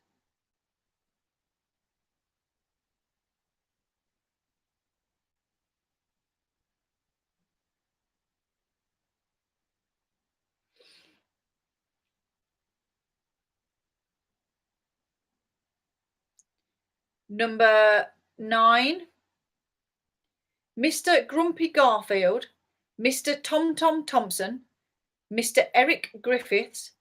Number 9, Mr. Grumpy Garfield, Mr. Tom Tom Thompson, Mr. Eric Griffiths,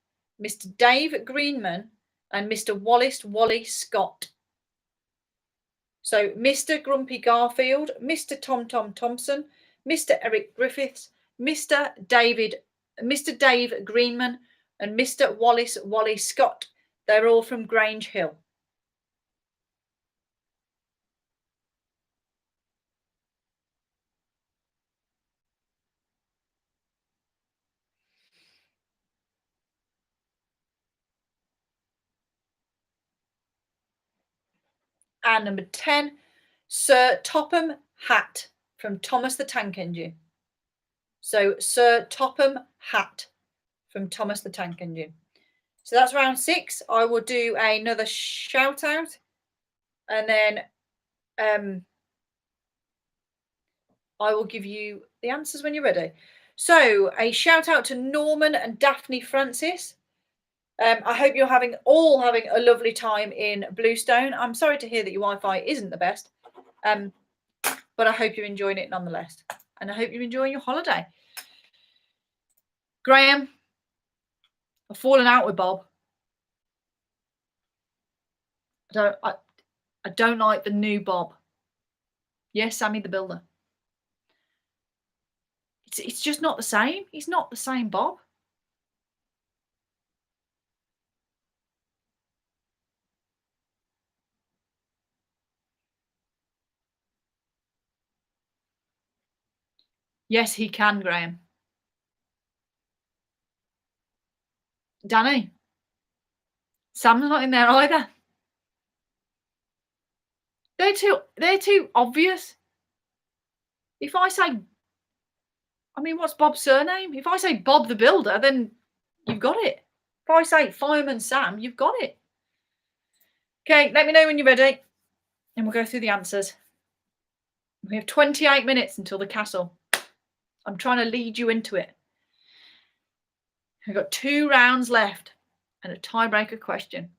Mr. Dave Greenman, and Mr. Wallace Wally Scott. So Mr. Grumpy Garfield, Mr. Tom Tom Thompson, Mr. Eric Griffiths, Mr. Dave Greenman, and Mr. Wallace Wally Scott. They're all from Grange Hill. And number 10, Sir Topham Hatt from Thomas the Tank Engine. So Sir Topham Hatt from Thomas the Tank Engine. So that's round 6. I will do another shout out, and then I will give you the answers when you're ready. So a shout out to Norman and Daphne Francis. I hope you're all having a lovely time in Bluestone. I'm sorry to hear that your Wi-Fi isn't the best, but I hope you're enjoying it nonetheless. And I hope you're enjoying your holiday. Graham, I've fallen out with Bob. I don't like the new Bob. Yes, Sammy the Builder. It's just not the same. He's not the same Bob. Yes, he can, Graham. Danny. Sam's not in there either. They're too obvious. If I say, I mean, what's Bob's surname? If I say Bob the Builder, then you've got it. If I say Fireman Sam, you've got it. Okay, let me know when you're ready, and we'll go through the answers. We have 28 minutes until the castle. I'm trying to lead you into it. We've got 2 rounds left and a tiebreaker question.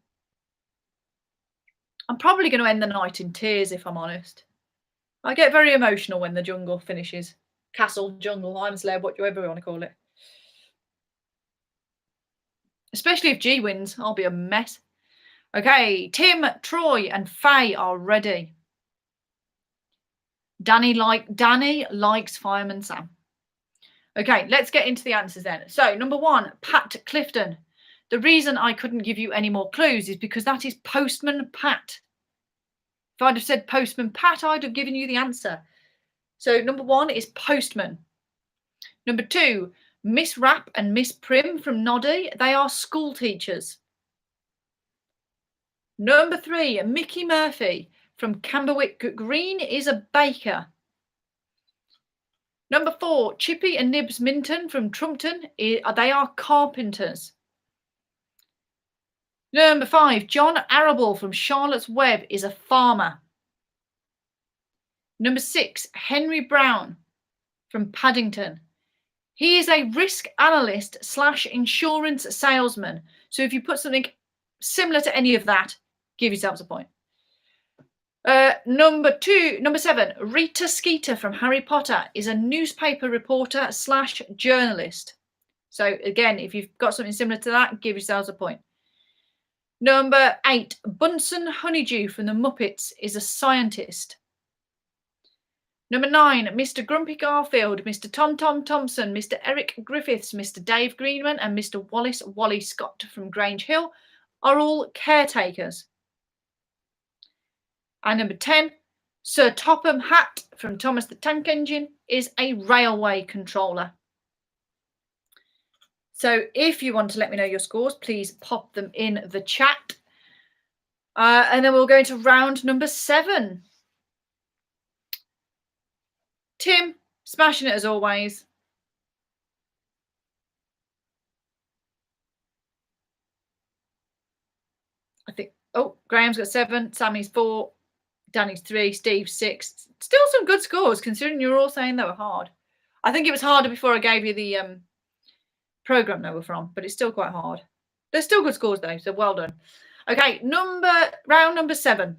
I'm probably going to end the night in tears, if I'm honest. I get very emotional when the jungle finishes. Castle, jungle, I'm slave, whatever you want to call it. Especially if G wins, I'll be a mess. Okay, Tim, Troy, and Faye are ready. Danny likes Fireman Sam. Okay, let's get into the answers then. So, number 1, Pat Clifton. The reason I couldn't give you any more clues is because that is Postman Pat. If I'd have said Postman Pat, I'd have given you the answer. So, number 1 is Postman. Number 2, Miss Rapp and Miss Prim from Noddy. They are school teachers. Number 3, Mickey Murphy from Camberwick Green is a baker. Number 4, Chippy and Nibs Minton from Trumpton. They are carpenters. Number 5, John Arable from Charlotte's Web is a farmer. Number 6, Henry Brown from Paddington. He is a risk analyst / insurance salesman. So if you put something similar to any of that, give yourselves a point. Number 7, Rita Skeeter from Harry Potter is a newspaper reporter / journalist. So again, if you've got something similar to that, give yourselves a point. Number 8, Bunsen Honeydew from the Muppets is a scientist. Number 9, Mr. Grumpy Garfield, Mr. Tom Thompson, Mr. Eric Griffiths, Mr. Dave Greenman, and Mr. Wallace Wally Scott from Grange Hill are all caretakers. And number 10, Sir Topham Hatt from Thomas the Tank Engine is a railway controller. So if you want to let me know your scores, please pop them in the chat. And then we'll go into round number 7. Tim, smashing it as always. I think, Graham's got 7, Sammy's 4, Danny's 3, Steve's 6. Still some good scores, considering you're all saying they were hard. I think it was harder before I gave you the program they were from, but it's still quite hard. They're still good scores though, so well done. Okay, round number 7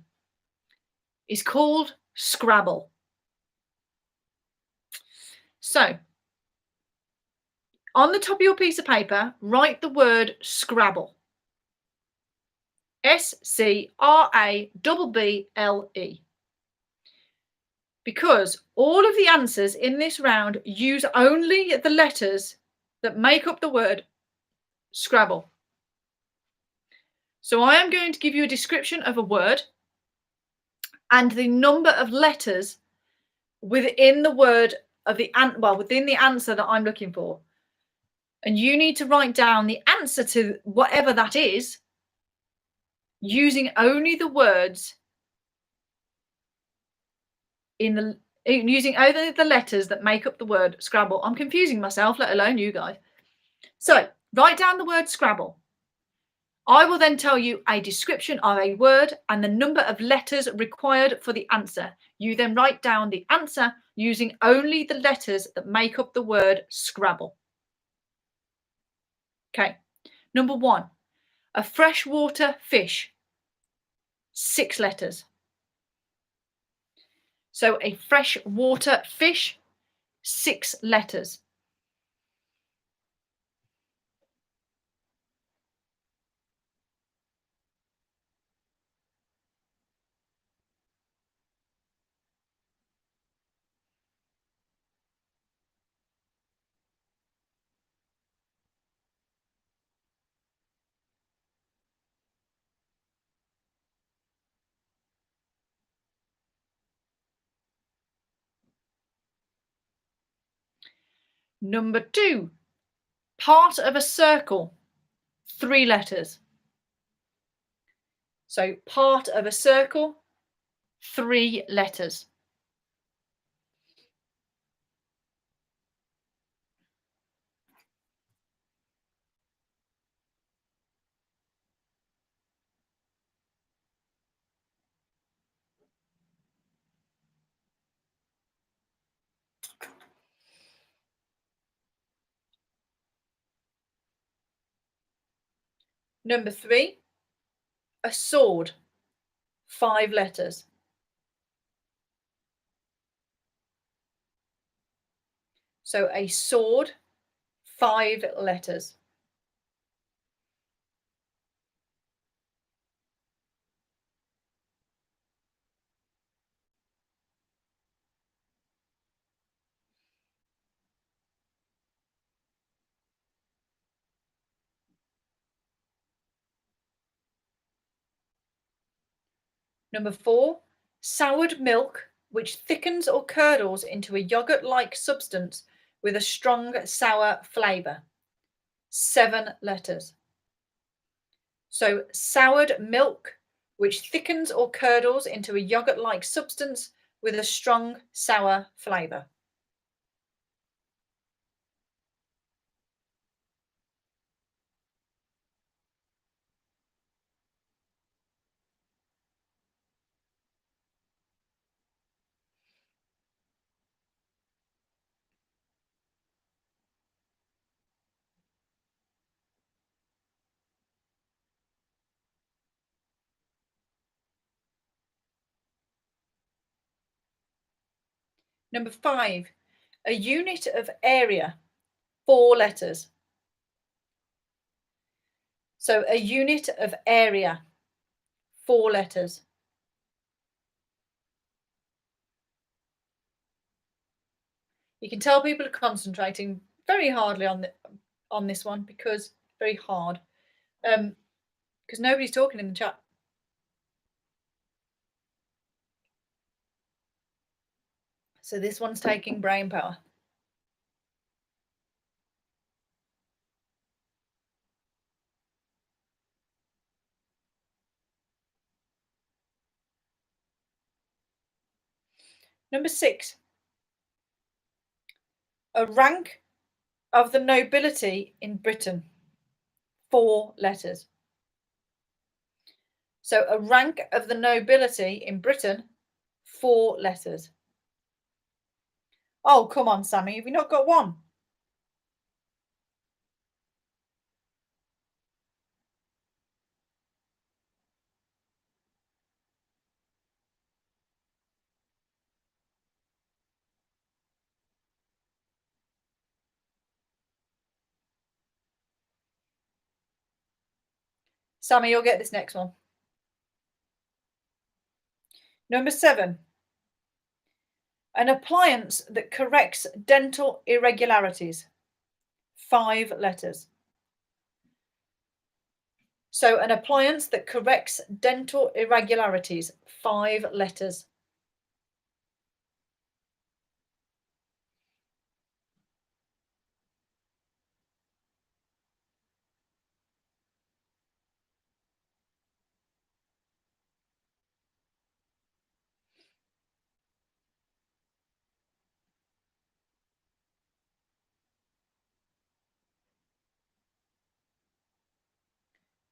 is called Scrabble. So, on the top of your piece of paper, write the word Scrabble. SCRABBLE. Because all of the answers in this round use only the letters that make up the word Scrabble. So I am going to give you a description of a word and the number of letters within the word of within the answer that I'm looking for. And you need to write down the answer to whatever that is using only the words using only the letters that make up the word Scrabble. I'm confusing myself, let alone you guys. So write down the word Scrabble. I will then tell you a description of a word and the number of letters required for the answer. You then write down the answer using only the letters that make up the word Scrabble. Okay. Number 1, a freshwater fish. 6 letters. So a freshwater fish, 6 letters. Number 2, part of a circle, 3 letters. So part of a circle, 3 letters. Number 3, a sword, 5 letters. So a sword, 5 letters. Number 4, soured milk, which thickens or curdles into a yogurt-like substance with a strong sour flavour. 7 letters. So soured milk, which thickens or curdles into a yogurt-like substance with a strong sour flavour. Number 5, a unit of area, 4 letters. So a unit of area, 4 letters. You can tell people are concentrating very hardly on this one because it's very hard. Because nobody's talking in the chat. So this one's taking brain power. Number 6, a rank of the nobility in Britain, 4 letters. So a rank of the nobility in Britain, 4 letters. Oh, come on, Sammy, have you not got one? Sammy, you'll get this next one. Number 7, an appliance that corrects dental irregularities, 5 letters. So an appliance that corrects dental irregularities, 5 letters.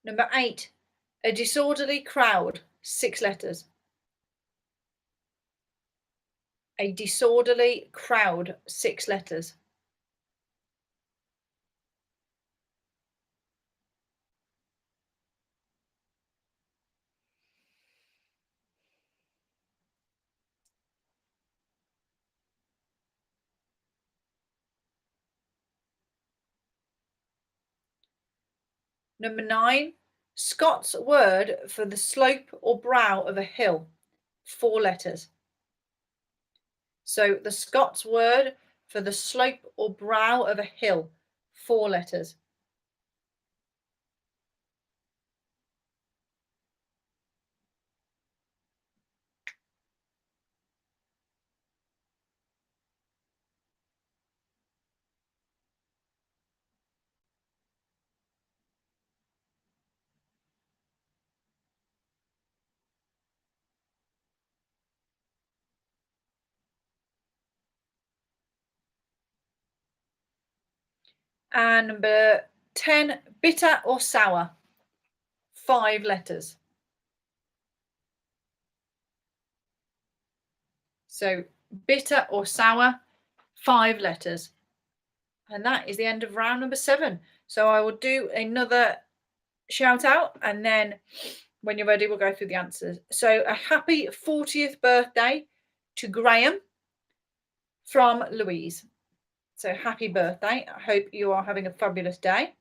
Number 8, a disorderly crowd, 6 letters. A disorderly crowd, 6 letters. Number 9, Scots word for the slope or brow of a hill, 4 letters. So the Scots word for the slope or brow of a hill, 4 letters. And number 10, bitter or sour, 5 letters. So bitter or sour, 5 letters. And that is the end of round number 7. So I will do another shout out, and then when you're ready, we'll go through the answers. So a happy 40th birthday to Graham from Louise. So happy birthday. I hope you are having a fabulous day.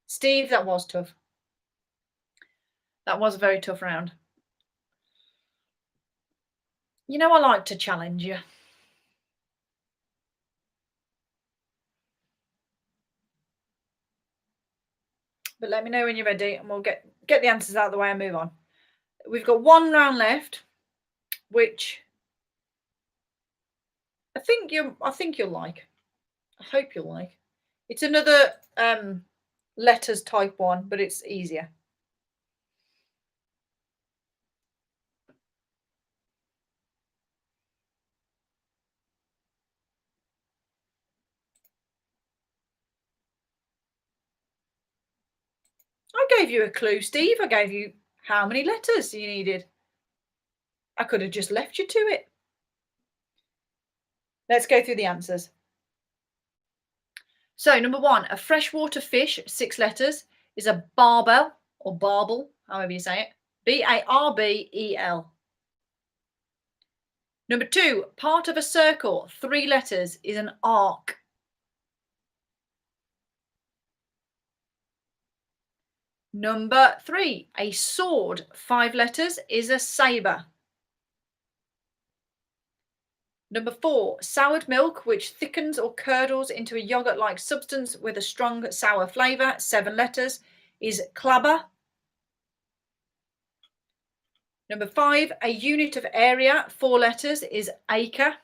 Steve, that was tough. That was a very tough round. You know, I like to challenge you. But let me know when you're ready, and we'll get the answers out of the way and move on. We've got 1 round left, which I think you'll like. I hope you'll like. It's another letters type one, but it's easier. I gave you a clue, Steve. I gave you how many letters you needed. I could have just left you to it. Let's go through the answers. So number 1, a freshwater fish, 6 letters, is a barbel or barbel, however you say it. B-A-R-B-E-L. Number 2, part of a circle, 3 letters, is an arc. Number 3, a sword, 5 letters, is a sabre. Number 4, soured milk, which thickens or curdles into a yogurt-like substance with a strong sour flavour, 7 letters, is clabber. Number 5, a unit of area, 4 letters, is acre.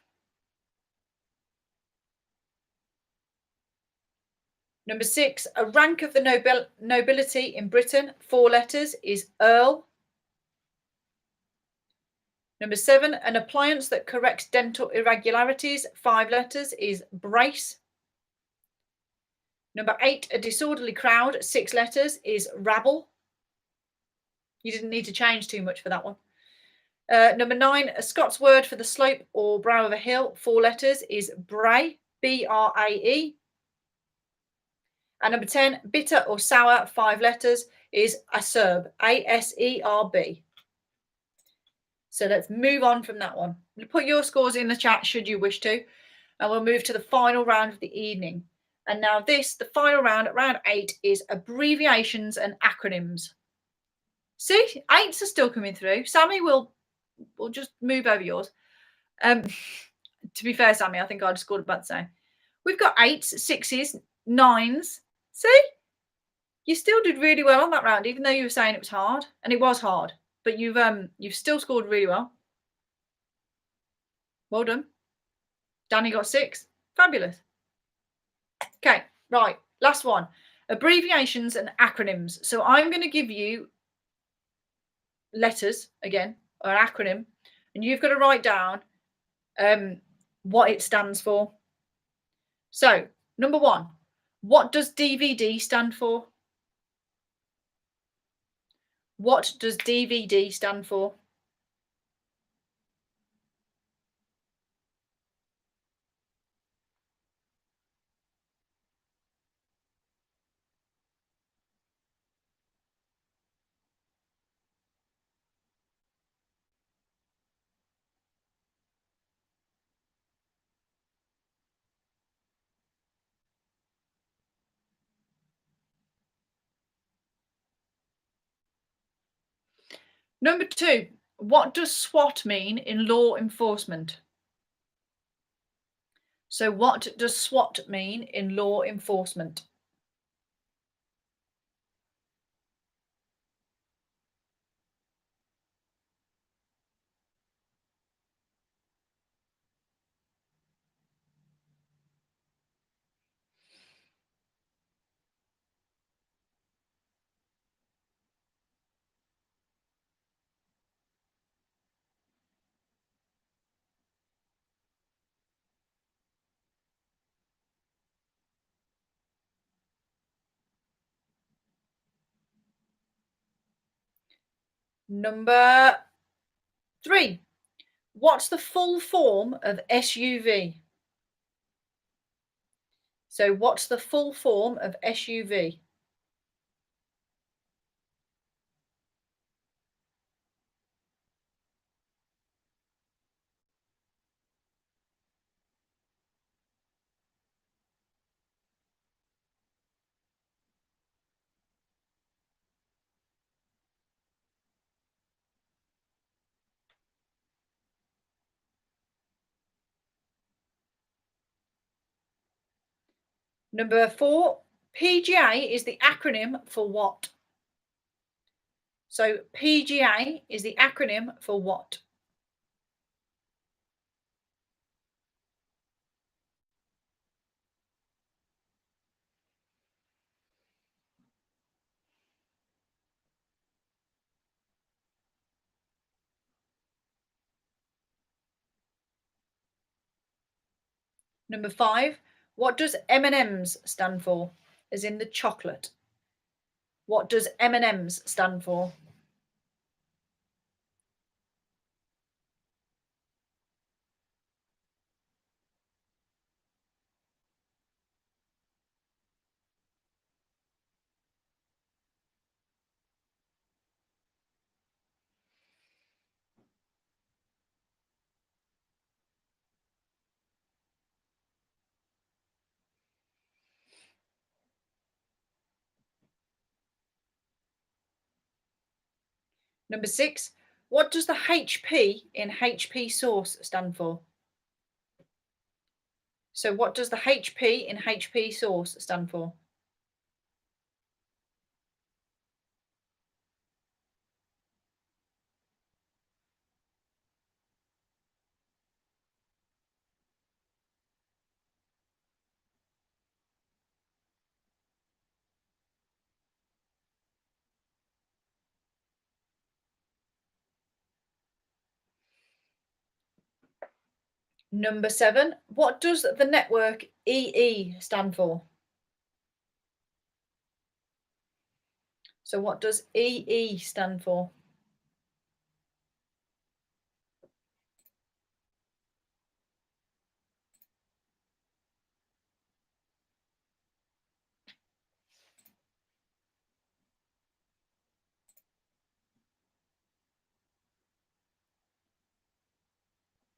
Number 6, a rank of the nobility in Britain, 4 letters, is earl. Number 7, an appliance that corrects dental irregularities, 5 letters, is brace. Number 8, a disorderly crowd, 6 letters, is rabble. You didn't need to change too much for that one. Number 9, a Scots word for the slope or brow of a hill, 4 letters, is brae, B-R-A-E. And number 10, bitter or sour, 5 letters, is acerb, A-S-E-R-B. So let's move on from that one. Put your scores in the chat should you wish to, and we'll move to the final round of the evening. And now the final round, round 8, is abbreviations and acronyms. See, 8s are still coming through. Sammy, we'll just move over yours. To be fair, Sammy, I think I just scored about the same. We've got 8s, 6s, 9s. See, you still did really well on that round, even though you were saying it was hard, and it was hard. But you've still scored really well. Well done. Danny got 6. Fabulous. Okay, right. Last one. Abbreviations and acronyms. So I'm going to give you letters again, or an acronym, and you've got to write down what it stands for. So, number 1, what does DVD stand for? What does DVD stand for? Number 2, what does SWAT mean in law enforcement? So what does SWAT mean in law enforcement? Number 3, what's the full form of SUV? So what's the full form of SUV? Number 4, PGA is the acronym for what? So PGA is the acronym for what? Number 5, what does M&M's stand for? As in the chocolate. What does M&M's stand for? Number 6, what does the HP in HP sauce stand for? So what does the HP in HP sauce stand for? Number 7, what does the network EE stand for? So what does EE stand for?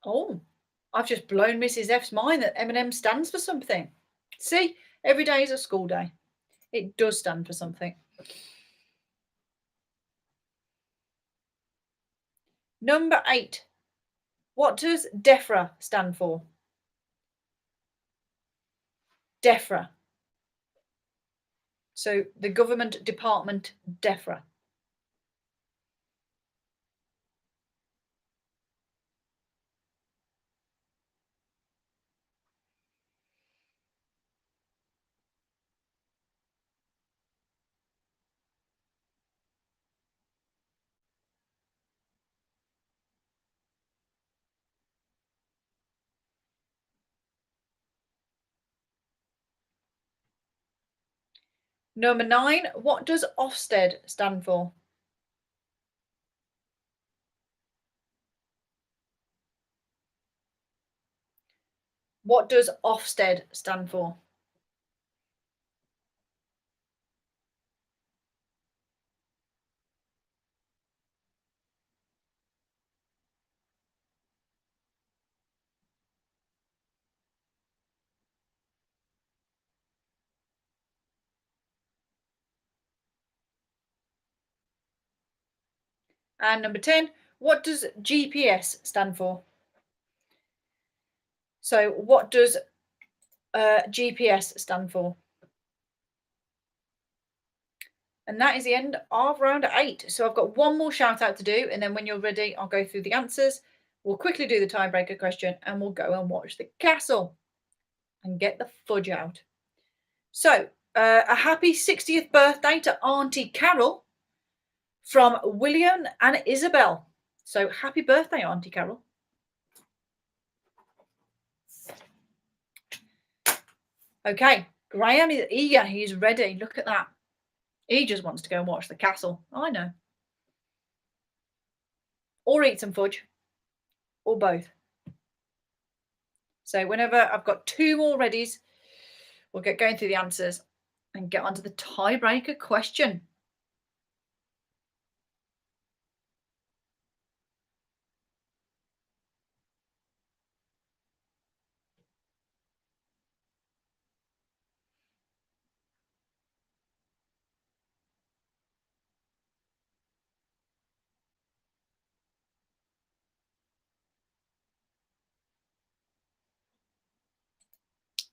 Oh, I've just blown Mrs. F's mind that M&M stands for something. See, every day is a school day. It does stand for something. Number 8, what does DEFRA stand for? DEFRA. So the government department DEFRA. Number 9, what does Ofsted stand for? What does Ofsted stand for? And number 10, what does GPS stand for? So what does GPS stand for? And that is the end of round 8. So I've got one more shout out to do. And then when you're ready, I'll go through the answers. We'll quickly do the tiebreaker question and we'll go and watch the castle and get the fudge out. So a happy 60th birthday to Auntie Carol from William and Isabel. So happy birthday, Auntie Carol. Okay, Graham is eager. He's ready. Look at that. He just wants to go and watch the castle. I know. Or eat some fudge. Or both. So whenever I've got 2 more readies, we'll get going through the answers and get onto the tiebreaker question.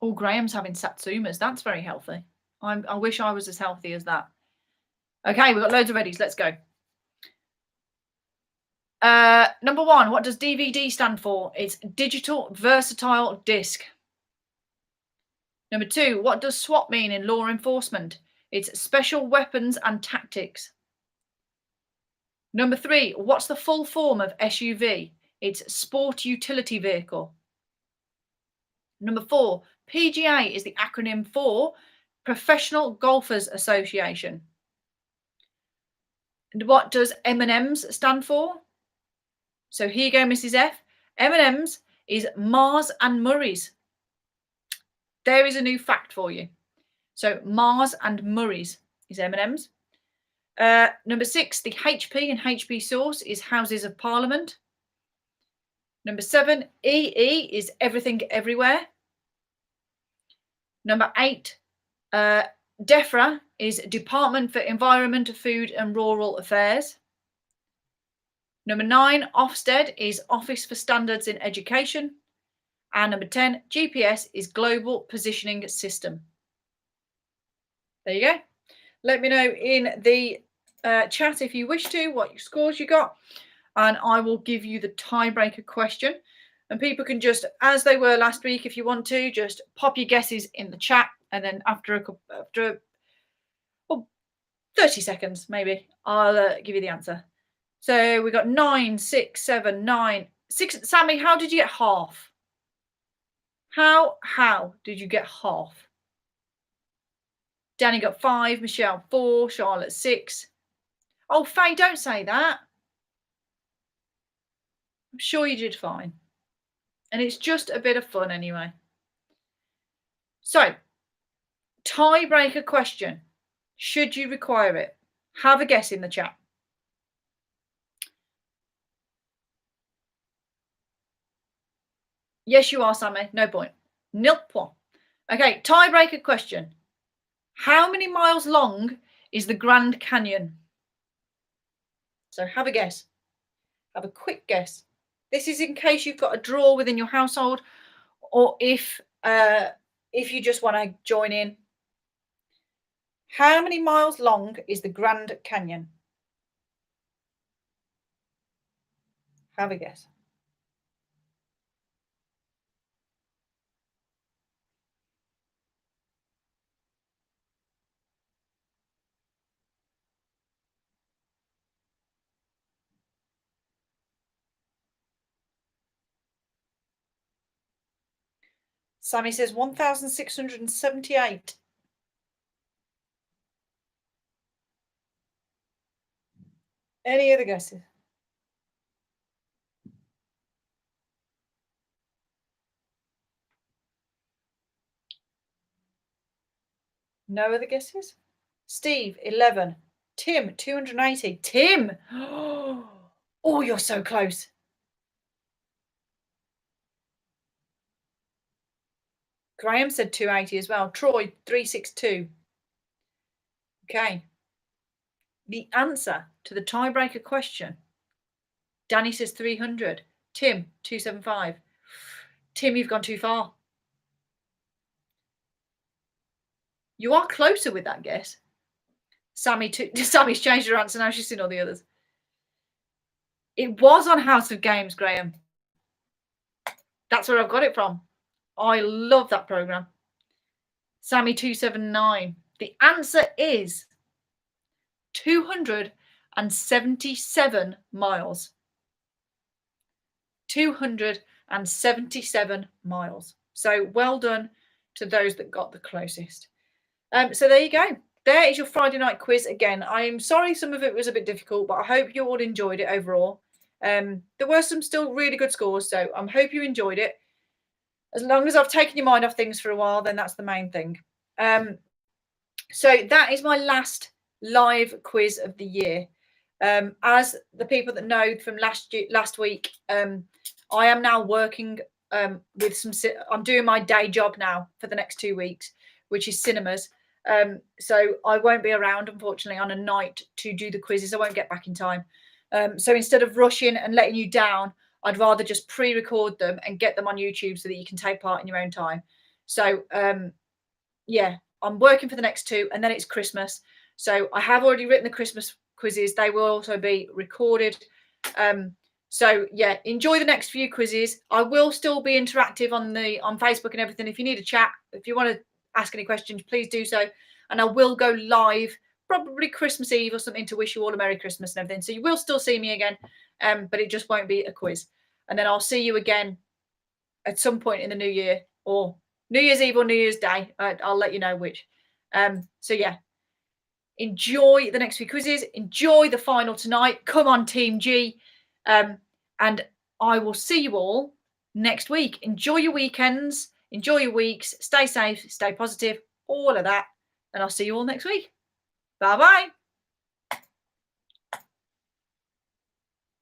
Oh, Graham's having satsumas. That's very healthy. I wish I was as healthy as that. Okay, we've got loads of readies. Let's go. Number 1, what does DVD stand for? It's digital versatile disc. Number 2, what does SWAT mean in law enforcement? It's special weapons and tactics. Number 3, what's the full form of SUV? It's sport utility vehicle. Number 4, PGA is the acronym for Professional Golfers Association. And what does M&M's stand for? So here you go, Mrs. F. M&M's is Mars and Murray's. There is a new fact for you. So Mars and Murray's is M&M's. Number 6, the HP and HP source is Houses of Parliament. Number 7, EE is Everything Everywhere. Number 8, DEFRA is Department for Environment, Food and Rural Affairs. Number 9, Ofsted is Office for Standards in Education. And number 10, GPS is Global Positioning System. There you go. Let me know in the chat if you wish to, what scores you got. And I will give you the tiebreaker question. And people can just, as they were last week, if you want to, just pop your guesses in the chat. And then after 30 seconds, maybe, I'll give you the answer. So we got 9, 6, 7, 9, 6. Sammy, how did you get half? How did you get half? Danny got 5, Michelle 4, Charlotte 6. Oh, Faye, don't say that. I'm sure you did fine. And it's just a bit of fun anyway. So, tiebreaker question. Should you require it? Have a guess in the chat. Yes, you are, Sammy. No point. Nil point. Okay, tiebreaker question. How many miles long is the Grand Canyon? So have a guess. Have a quick guess. This is in case you've got a draw within your household, or if you just want to join in. How many miles long is the Grand Canyon? Have a guess. Sammy says 1,678. Any other guesses? No other guesses? Steve, 11. Tim, 280. Tim! Oh, you're so close. Graham said 280 as well. Troy, 362. Okay. The answer to the tiebreaker question. Danny says 300. Tim, 275. Tim, you've gone too far. You are closer with that guess. Sammy's changed her answer now. She's seen all the others. It was on House of Games, Graham. That's where I've got it from. I love that program. Sammy 279. The answer is 277 miles. 277 miles. So well done to those that got the closest. So there you go. There is your Friday night quiz. Again, I'm sorry some of it was a bit difficult, but I hope you all enjoyed it overall. There were some still really good scores, so I hope you enjoyed it. As long as I've taken your mind off things for a while, then that's the main thing. So that is my last live quiz of the year. As the people that know from last week, I am now working with I'm doing my day job now for the next 2 weeks, which is cinemas. So I won't be around, unfortunately, on a night to do the quizzes. I won't get back in time. So instead of rushing and letting you down, I'd rather just pre-record them and get them on YouTube so that you can take part in your own time. So yeah, I'm working for the next 2, and then it's Christmas. So I have already written the Christmas quizzes. They will also be recorded. So yeah, enjoy the next few quizzes. I will still be interactive on Facebook and everything. If you need a chat, if you want to ask any questions, please do so. And I will go live probably Christmas Eve or something to wish you all a Merry Christmas and everything. So you will still see me again, but it just won't be a quiz. And then I'll see you again at some point in the new year, or New Year's Eve or New Year's Day. I'll let you know which. So yeah, enjoy the next few quizzes. Enjoy the final tonight. Come on, Team G. And I will see you all next week. Enjoy your weekends. Enjoy your weeks. Stay safe. Stay positive. All of that. And I'll see you all next week. Bye-bye.